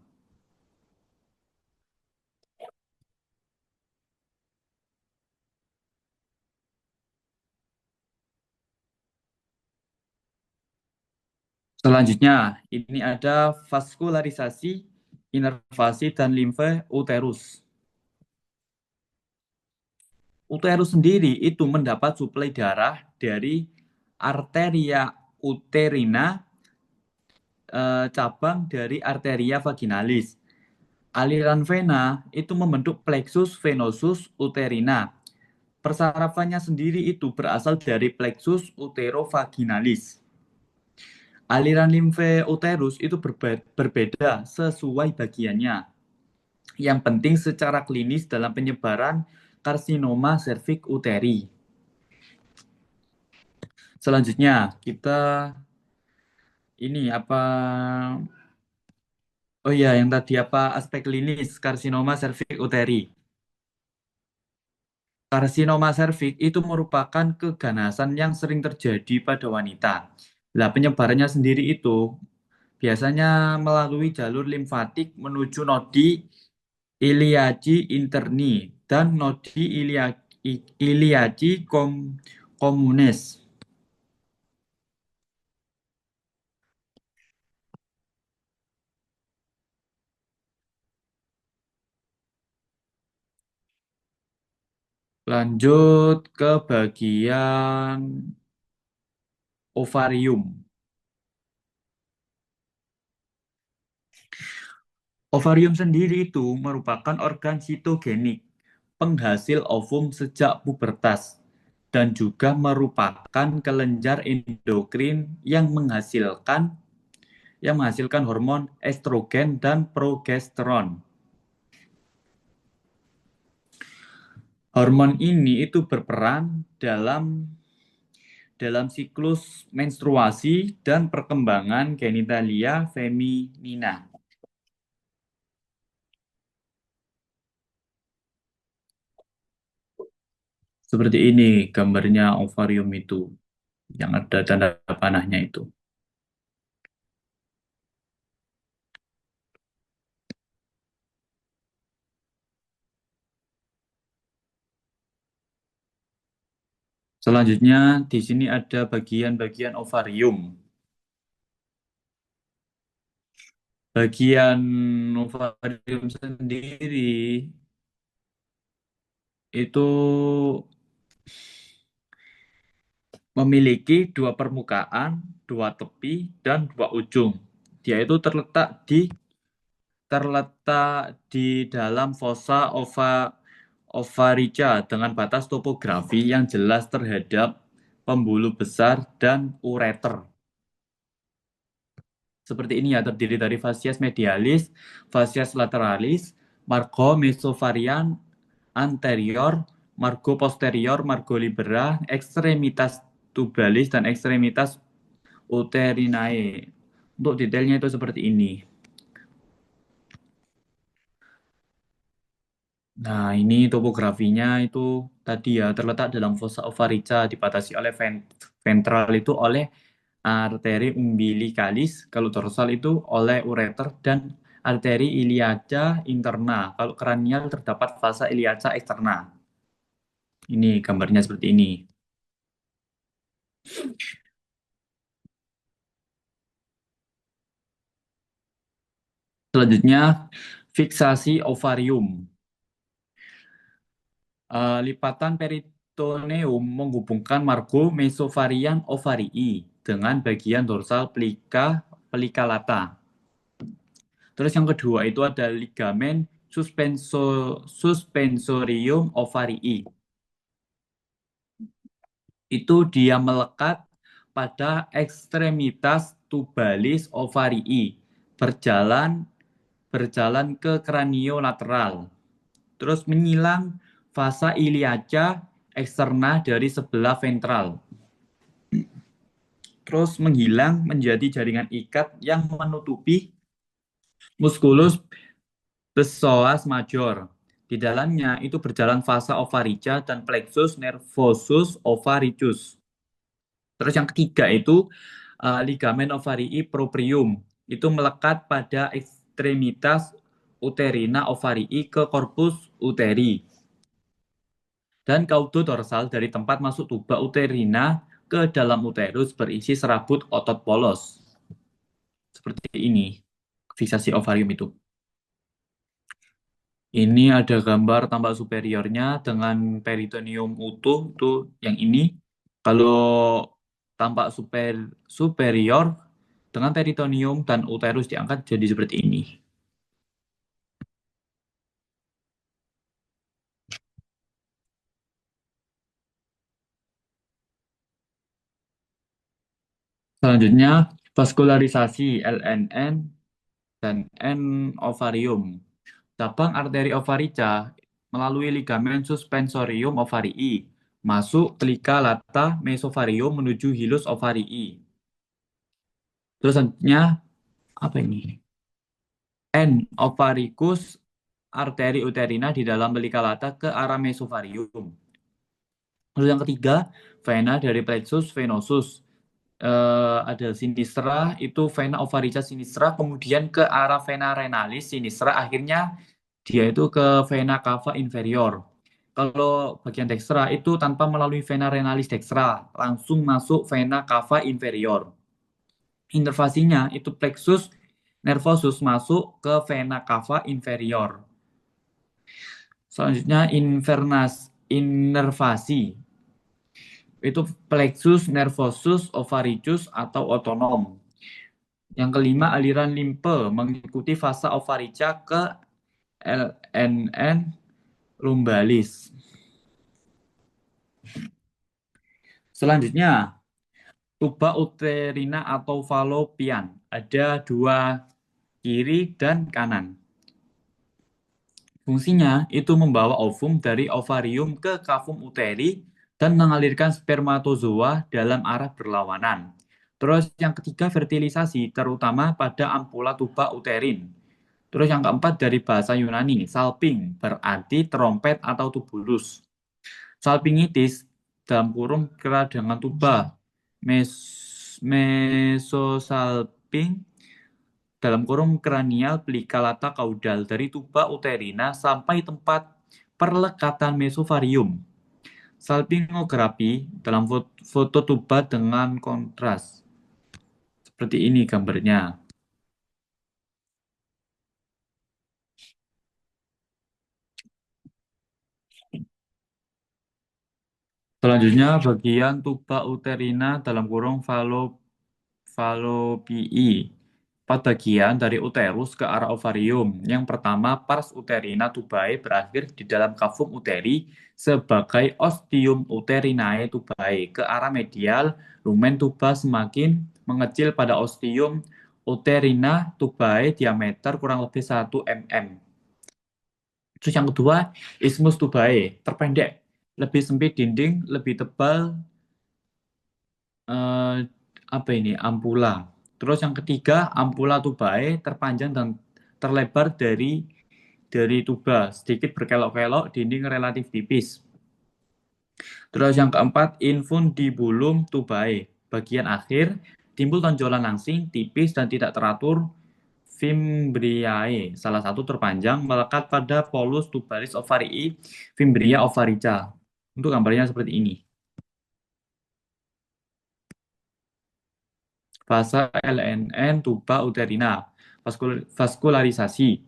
Selanjutnya, ini ada vaskularisasi, inervasi, dan limfe uterus. Uterus sendiri itu mendapat suplai darah dari arteria uterina, cabang dari arteria vaginalis. Aliran vena itu membentuk plexus venosus uterina. Persarafannya sendiri itu berasal dari plexus uterovaginalis. Aliran limfe uterus itu berbeda sesuai bagiannya. Yang penting secara klinis dalam penyebaran karsinoma serviks uteri. Selanjutnya kita ini apa? Oh iya, yang tadi apa aspek klinis karsinoma serviks uteri. Karsinoma serviks itu merupakan keganasan yang sering terjadi pada wanita. Nah, penyebarannya sendiri itu biasanya melalui jalur limfatik menuju nodi iliaci interni dan nodi iliaci communes. Lanjut ke bagian ovarium. Ovarium sendiri itu merupakan organ sitogenik, penghasil ovum sejak pubertas, dan juga merupakan kelenjar endokrin yang menghasilkan hormon estrogen dan progesteron. Hormon ini itu berperan dalam siklus menstruasi dan perkembangan genitalia feminina. Seperti ini gambarnya ovarium itu, yang ada tanda panahnya itu. Selanjutnya, di sini ada bagian-bagian ovarium. Bagian ovarium sendiri itu memiliki dua permukaan, dua tepi, dan dua ujung. Dia itu terletak di dalam fossa ovarica dengan batas topografi yang jelas terhadap pembuluh besar dan ureter. Seperti ini ya, terdiri dari facies medialis, facies lateralis, margo mesovarian anterior, margo posterior, margo libera, ekstremitas tubalis, dan ekstremitas uterinae. Untuk detailnya itu seperti ini. Nah, ini topografinya itu tadi ya, terletak dalam fossa ovarica, dibatasi oleh ventral itu oleh arteri umbilicalis, kalau dorsal itu oleh ureter dan arteri iliaca interna. Kalau kranial terdapat vasa iliaca externa. Ini gambarnya seperti ini. Selanjutnya, fiksasi ovarium. Lipatan peritoneum menghubungkan margo mesovarian ovarii dengan bagian dorsal pelika lata. Terus yang kedua itu ada ligamen suspensorium ovarii. Itu dia melekat pada ekstremitas tubalis ovarii, berjalan ke kraniolateral. Terus menyilang vasa iliaca eksterna dari sebelah ventral. Terus menghilang menjadi jaringan ikat yang menutupi musculus psoas major. Di dalamnya itu berjalan vasa ovarica dan plexus nervosus ovaricus. Terus yang ketiga itu ligamen ovarii proprium. Itu melekat pada ekstremitas uterina ovarii ke corpus uteri. Dan caudo dorsal dari tempat masuk tuba uterina ke dalam uterus berisi serabut otot polos. Seperti ini, fiksasi ovarium itu. Ini ada gambar tampak superiornya dengan peritoneum utuh, itu yang ini. Kalau tampak superior dengan peritoneum dan uterus diangkat jadi seperti ini. Selanjutnya, vaskularisasi LNN dan N ovarium. Cabang arteri ovarica melalui ligamen suspensorium ovarii masuk pelika lata mesovarium menuju hilus ovarii. Terus selanjutnya apa ini? N ovaricus arteri uterina di dalam pelika lata ke arah mesovarium. Lalu yang ketiga, vena dari plexus venosus. Ada sinistra, itu vena ovarica sinistra, kemudian ke arah vena renalis sinistra, akhirnya dia itu ke vena cava inferior. Kalau bagian dekstra itu tanpa melalui vena renalis dekstra, langsung masuk vena cava inferior. Inervasinya itu plexus nervosus masuk ke vena cava inferior. Selanjutnya inervasi. Itu plexus nervosus ovaricus atau otonom. Yang kelima, aliran limpe mengikuti fasa ovarica ke LNN lumbalis. Selanjutnya, tuba uterina atau fallopian. Ada dua, kiri dan kanan. Fungsinya itu membawa ovum dari ovarium ke cavum uteri dan mengalirkan spermatozoa dalam arah berlawanan. Terus yang ketiga, fertilisasi, terutama pada ampula tuba uterin. Terus yang keempat dari bahasa Yunani, salping, berarti trompet atau tubulus. Salpingitis, dalam kurung keradangan tuba. Mesosalping, dalam kurung kranial pelika lata kaudal dari tuba uterina sampai tempat perlekatan mesovarium. Salpingografi dalam foto tuba dengan kontras. Seperti ini gambarnya. Selanjutnya bagian tuba uterina dalam kurung fallopii. Bagian dari uterus ke arah ovarium. Yang pertama, pars uterina tubae berakhir di dalam cavum uteri sebagai ostium uterinae tubae. Ke arah medial, lumen tuba semakin mengecil pada ostium uterina tubae diameter kurang lebih 1 mm. Terus yang kedua, isthmus tubae, terpendek, lebih sempit dinding, lebih tebal ampula. Terus yang ketiga, ampula tubae terpanjang dan terlebar dari tuba, sedikit berkelok-kelok, dinding relatif tipis. Terus yang keempat, infundibulum tubae, bagian akhir timbul tonjolan langsing, tipis dan tidak teratur. Fimbriae, salah satu terpanjang, melekat pada polus tubalis ovarii, fimbria ovarica. Untuk gambarnya seperti ini. Fase LNN tuba uterina, vaskularisasi.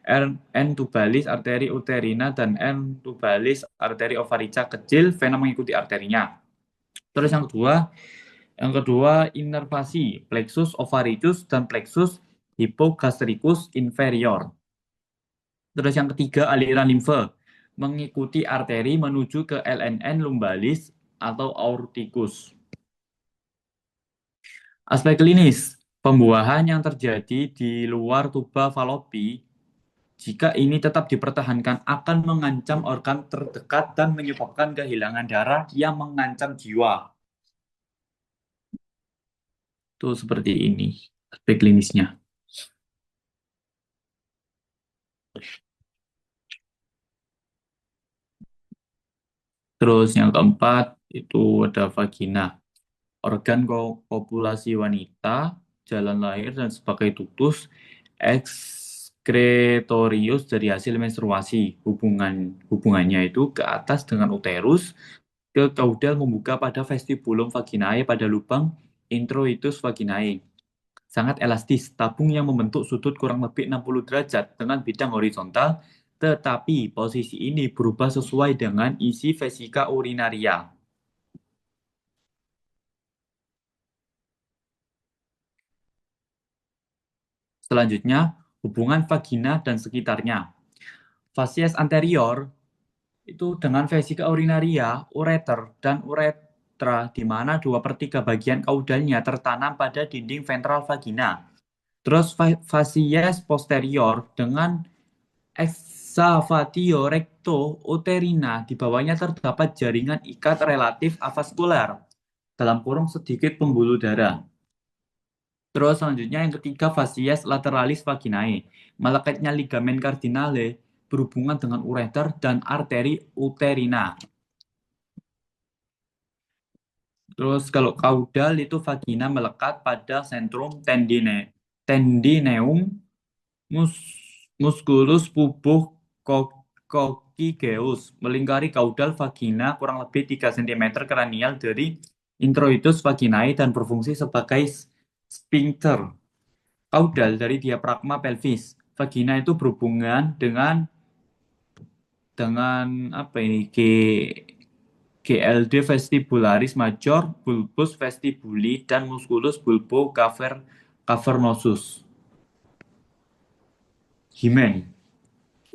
N tubalis arteri uterina dan N tubalis arteri ovarica kecil, vena mengikuti arterinya. Terus yang kedua inervasi plexus ovaricus dan plexus hypogastricus inferior. Terus yang ketiga aliran limfe mengikuti arteri menuju ke LNN lumbalis atau aorticus. Aspek klinis, pembuahan yang terjadi di luar tuba falopi jika ini tetap dipertahankan akan mengancam organ terdekat dan menyebabkan kehilangan darah yang mengancam jiwa. Itu seperti ini aspek klinisnya. Terus yang keempat itu ada vagina. Organ kopulasi wanita, jalan lahir dan sebagai ductus excretorius dari hasil menstruasi. Hubungannya itu ke atas dengan uterus, ke caudal membuka pada vestibulum vaginae pada lubang introitus vaginae. Sangat elastis, tabung yang membentuk sudut kurang lebih 60 derajat dengan bidang horizontal, tetapi posisi ini berubah sesuai dengan isi vesika urinaria. Selanjutnya, hubungan vagina dan sekitarnya. Fasies anterior itu dengan vesika urinaria, ureter, dan uretra di mana 2/3 bagian kaudalnya tertanam pada dinding ventral vagina. Terus fasies posterior dengan exavatio recto uterina di bawahnya terdapat jaringan ikat relatif avaskular dalam kurung sedikit pembuluh darah. Terus selanjutnya yang ketiga fasies lateralis vaginae. Melekatnya ligamen cardinale berhubungan dengan ureter dan arteri uterina. Terus kalau kaudal itu vagina melekat pada sentrum tendineum musculus pubuh coccygeus melingkari kaudal vagina kurang lebih 3 cm kranial dari introitus vaginae dan berfungsi sebagai sphincter. Kaudal dari diafragma pelvis. Vagina itu berhubungan dengan apa ini? GLD vestibularis major, bulbus vestibuli, dan musculus bulbo cavernosus. Himen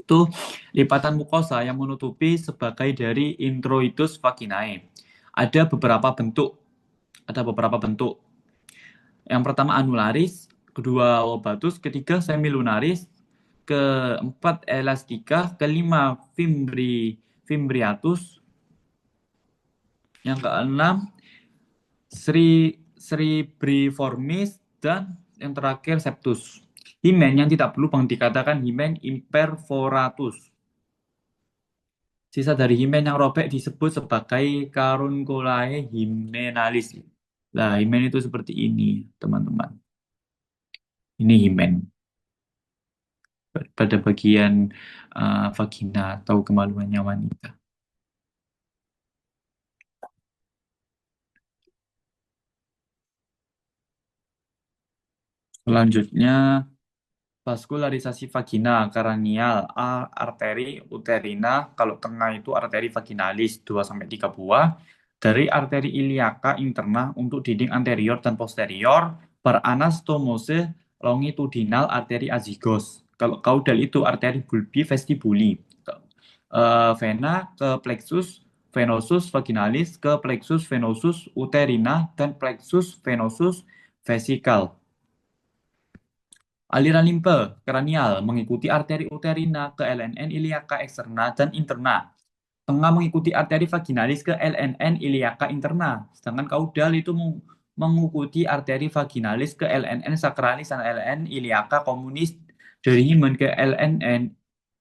itu lipatan mukosa yang menutupi sebagai dari introitus vaginae. Ada beberapa bentuk. Yang pertama anularis, kedua lobatus, ketiga semilunaris, keempat elastika, kelima fimbriatus, yang keenam cerebriformis, dan yang terakhir septus. Himen yang tidak perlu dikatakan himen imperforatus. Sisa dari himen yang robek disebut sebagai carunculae hymenalis. Nah, himen itu seperti ini, teman-teman. Ini himen pada bagian vagina atau kemaluannya wanita. Selanjutnya, vaskularisasi vagina, kranial, arteri uterina, kalau tengah itu arteri vaginalis 2-3 buah, dari arteri iliaca interna untuk dinding anterior dan posterior, beranastomose longitudinal arteri azygos. Kalau caudal itu arteri bulbi vestibuli. Vena ke plexus venosus vaginalis, ke plexus venosus uterina, dan plexus venosus vesical. Aliran limfe kranial mengikuti arteri uterina ke LNN iliaca eksterna dan interna. Tengah mengikuti arteri vaginalis ke LNN iliaca interna. Sedangkan kaudal itu mengikuti arteri vaginalis ke LNN sacralis dan LNN iliaca communis dari himen ke LNN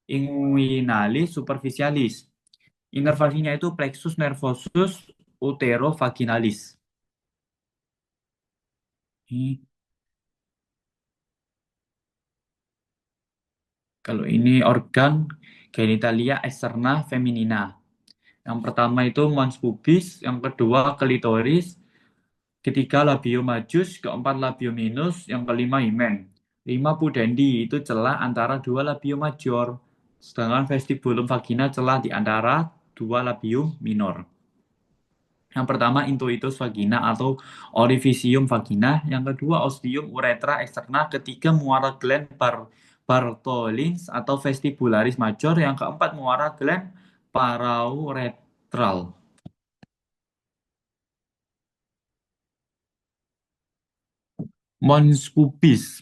inguinalis superficialis. Inervasinya itu plexus nervosus uterovaginalis. Kalau ini organ genitalia externa feminina. Yang pertama itu mons pubis, yang kedua klitoris, ketiga labio majus, keempat labio minus, yang kelima himen. 5 pudendi itu celah antara dua labium major. Sedangkan vestibulum vagina celah di antara dua labium minor. Yang pertama introitus vagina atau orifisium vagina, yang kedua ostium uretra eksterna, ketiga muara gland Bartholin's atau vestibularis major, yang keempat muara gland parauretral. Mons pubis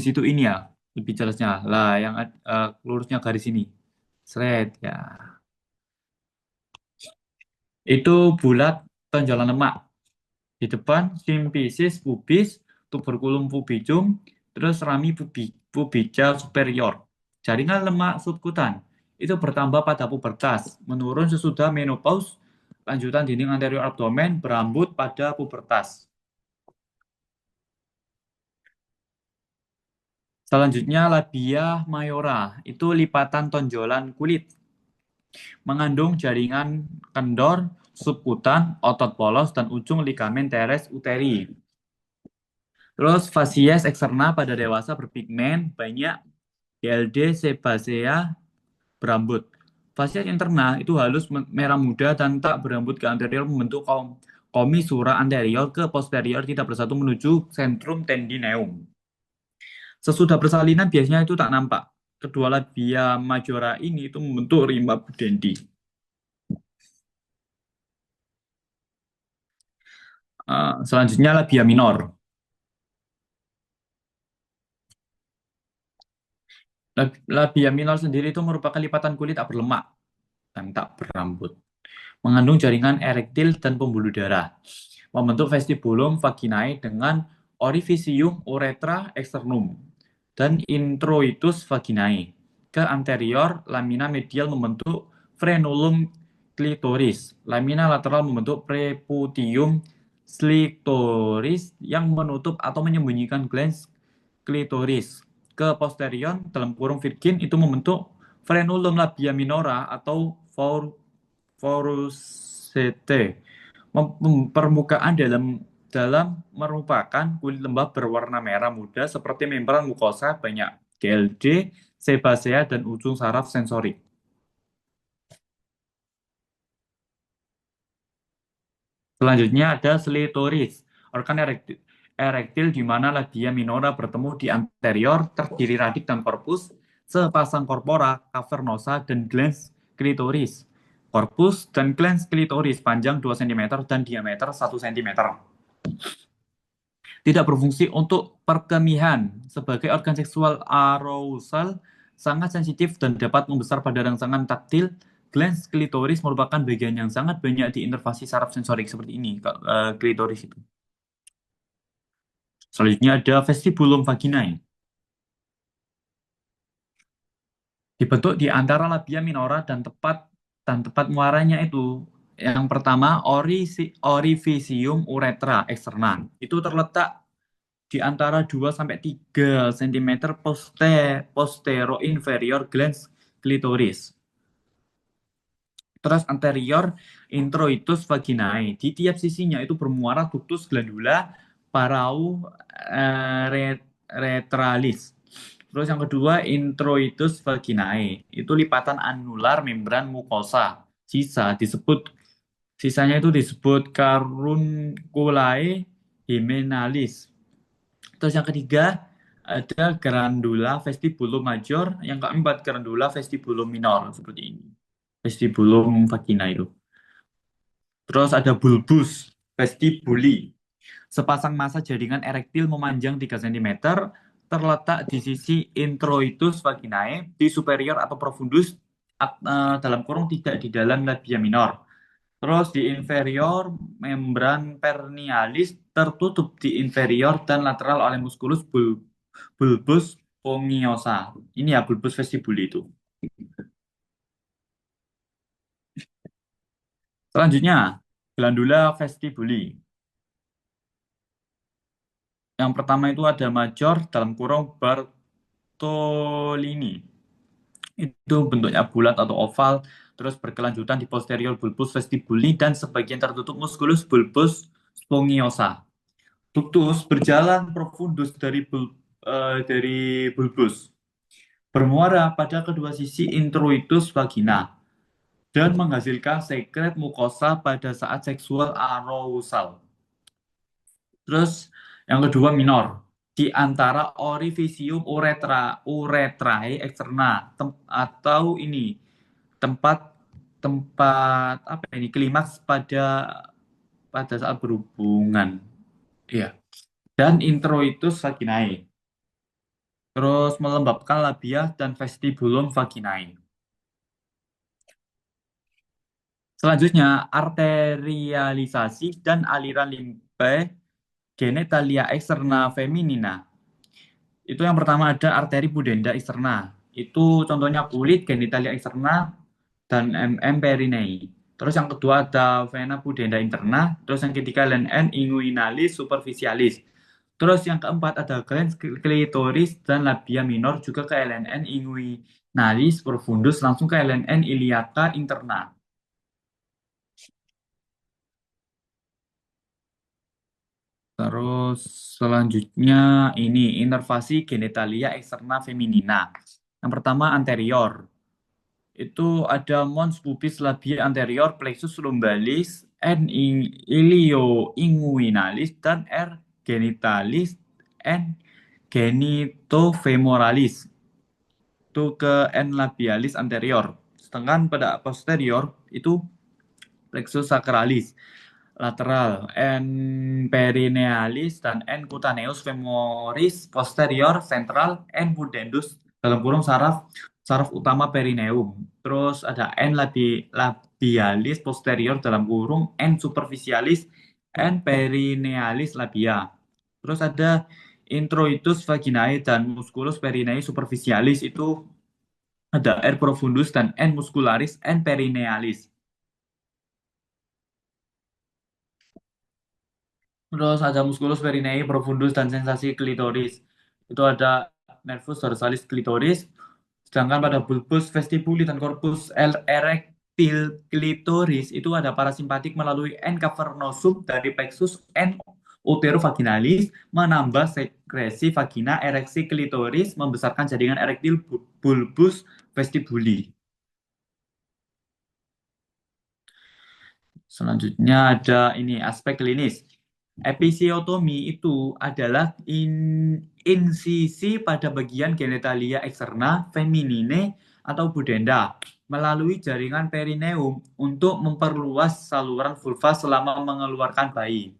itu ini ya, lebih jelasnya. Lah, yang lurusnya garis ini. Seret ya. Itu bulat tonjolan lemak. Di depan simfisis pubis, tuberculum pubicum, terus rami pubica superior. Jaringan lemak subkutan itu bertambah pada pubertas, menurun sesudah menopause, lanjutan dinding anterior abdomen berambut pada pubertas. Selanjutnya labia mayora, itu lipatan tonjolan kulit. Mengandung jaringan kendor, subkutan, otot polos, dan ujung ligamen teres uteri. Terus fasies eksterna pada dewasa berpigmen, banyak GLD sebasea berambut. Fasies interna itu halus merah muda dan tak berambut ke anterior, membentuk komisura anterior ke posterior, tidak bersatu menuju sentrum tendineum. Sesudah persalinan biasanya itu tak nampak. Kedua labia majora ini itu membentuk rimba pudendi. Selanjutnya labia minor. Labia minor sendiri itu merupakan lipatan kulit tak berlemak dan tak berambut. Mengandung jaringan erektil dan pembuluh darah. Membentuk vestibulum vaginae dengan orifisium uretra externum dan introitus vaginae. Ke anterior, lamina medial membentuk frenulum clitoris. Lamina lateral membentuk preputium clitoris yang menutup atau menyembunyikan glans clitoris. Ke posterior, dalam kurung virgin, itu membentuk frenulum labia minora atau forusete. Permukaan dalam merupakan kulit lembab berwarna merah muda seperti membran mukosa, banyak GLD, sebasea, dan ujung saraf sensorik. Selanjutnya ada clitoris, organ erektil di mana labia minora bertemu di anterior, terdiri radik dan korpus, sepasang corpora, cavernosa, dan glans clitoris. Korpus dan glans clitoris panjang 2 cm dan diameter 1 cm. Tidak berfungsi untuk perkemihan. Sebagai organ seksual arousal, sangat sensitif dan dapat membesar pada rangsangan taktil. Glans klitoris merupakan bagian yang sangat banyak diinnervasi saraf sensorik seperti ini, klitoris itu. Selanjutnya ada vestibulum vaginae. Dibentuk di antara labia minora dan tepat muaranya itu. Yang pertama, orifisium uretra eksterna. Itu terletak di antara 2-3 cm posterior-inferior glans klitoris. Terus anterior introitus vaginae. Di tiap sisinya itu bermuara ductus glandula parauretralis. Terus yang kedua introitus vaginae. Itu lipatan anular membran mukosa. Sisanya itu disebut carunculae hymenalis. Terus yang ketiga ada grandula vestibulum major, yang keempat grandula vestibulum minor seperti ini. Vestibulum vagina itu. Terus ada bulbus vestibuli. Sepasang massa jaringan erektil memanjang 3 cm terletak di sisi introitus vaginae, di superior atau profundus, dalam kurung tidak di dalam labia minor. Terus di inferior, membran pernialis tertutup di inferior dan lateral oleh musculus bulbus pongiosa. Ini ya bulbus vestibuli itu. Selanjutnya, glandula vestibuli. Yang pertama itu ada major dalam kurung Bartolini. Itu bentuknya bulat atau oval, terus berkelanjutan di posterior bulbus vestibuli dan sebagian tertutup musculus bulbus spongiosa. Ductus berjalan profundus dari dari bulbus. Bermuara pada kedua sisi introitus vagina dan menghasilkan sekret mukosa pada saat seksual arousal. Terus yang kedua minor di antara orifisium uretrae externa atau ini tempat tempat apa ini klimaks pada saat berhubungan. Iya. Dan introitus vaginae. Terus melembabkan labia dan vestibulum vaginae. Selanjutnya, arterialisasi dan aliran limfe genitalia externa feminina. Itu yang pertama ada arteri pudenda externa. Itu contohnya kulit, genitalia externa, dan perinei. Terus yang kedua ada vena pudenda interna. Terus yang ketiga LNN inguinalis superficialis. Terus yang keempat ada glans klitoris dan labia minor juga ke LNN inguinalis profundus langsung ke LNN iliaca interna. Terus selanjutnya ini inervasi genitalia externa feminina. Yang pertama anterior. Itu ada mons pubis labia anterior, plexus lumbalis, N ilio inguinalis dan R genitalis, N genitofemoralis. Itu ke N labialis anterior. Sedangkan pada posterior itu plexus sacralis lateral, N perinealis dan N cutaneus femoris posterior central, N pudendus dalam kurung saraf utama perineum. Terus ada N labialis posterior dalam kurung, N superficialis, N perinealis labia. Terus ada introitus vaginae dan musculus perineae superficialis, itu ada R profundus dan N muscularis, N perinealis. Terus ada musculus perineae profundus dan sensasi klitoris. Itu ada nervus dorsalis klitoris. Sedangkan pada bulbus vestibuli dan corpus erectil klitoris itu ada parasimpatik melalui N cavernosum dari plexus N uterovaginalis menambah sekresi vagina ereksi klitoris membesarkan jaringan erektil bulbus vestibuli. Selanjutnya ada ini aspek klinis. Episiotomi itu adalah insisi pada bagian genitalia externa feminine atau pudenda melalui jaringan perineum untuk memperluas saluran vulva selama mengeluarkan bayi.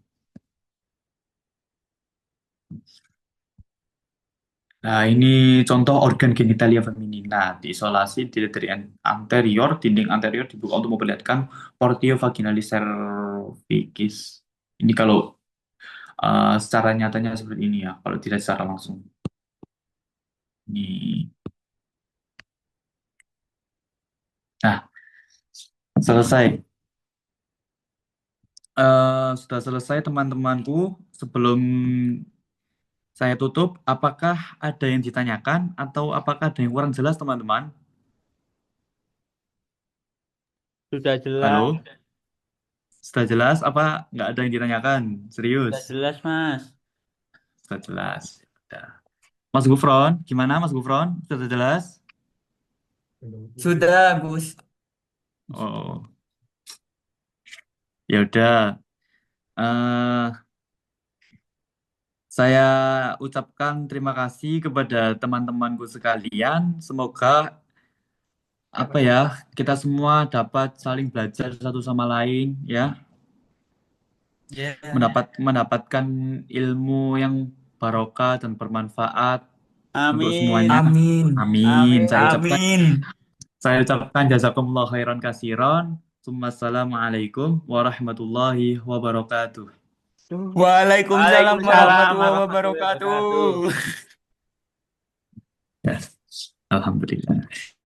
Nah, ini contoh organ genitalia feminina diisolasi dari anterior, dinding anterior dibuka untuk memperlihatkan portio vaginalis cervicis. Ini kalau secara nyatanya seperti ini ya, kalau tidak secara langsung. Ini. Nah, selesai. Sudah selesai teman-temanku. Sebelum saya tutup, apakah ada yang ditanyakan atau apakah ada yang kurang jelas teman-teman? Sudah jelas. Halo? Sudah jelas apa nggak ada yang ditanyakan? Serius? Sudah jelas, Mas. Sudah jelas. Sudah. Mas Gufron, gimana Mas Gufron? Sudah jelas? Sudah, Gus. Oh. Ya udah. Saya ucapkan terima kasih kepada teman-temanku sekalian. Semoga apa ya, kita semua dapat saling belajar satu sama lain ya, Ya. mendapatkan ilmu yang barokah dan bermanfaat untuk Amin. semuanya. Amin. Amin. Amin. Saya ucapkan jazakumullah khairan kasiran. Assalamualaikum warahmatullahi wabarakatuh. Waalaikumsalam warahmatullahi wabarakatuh. Alhamdulillah.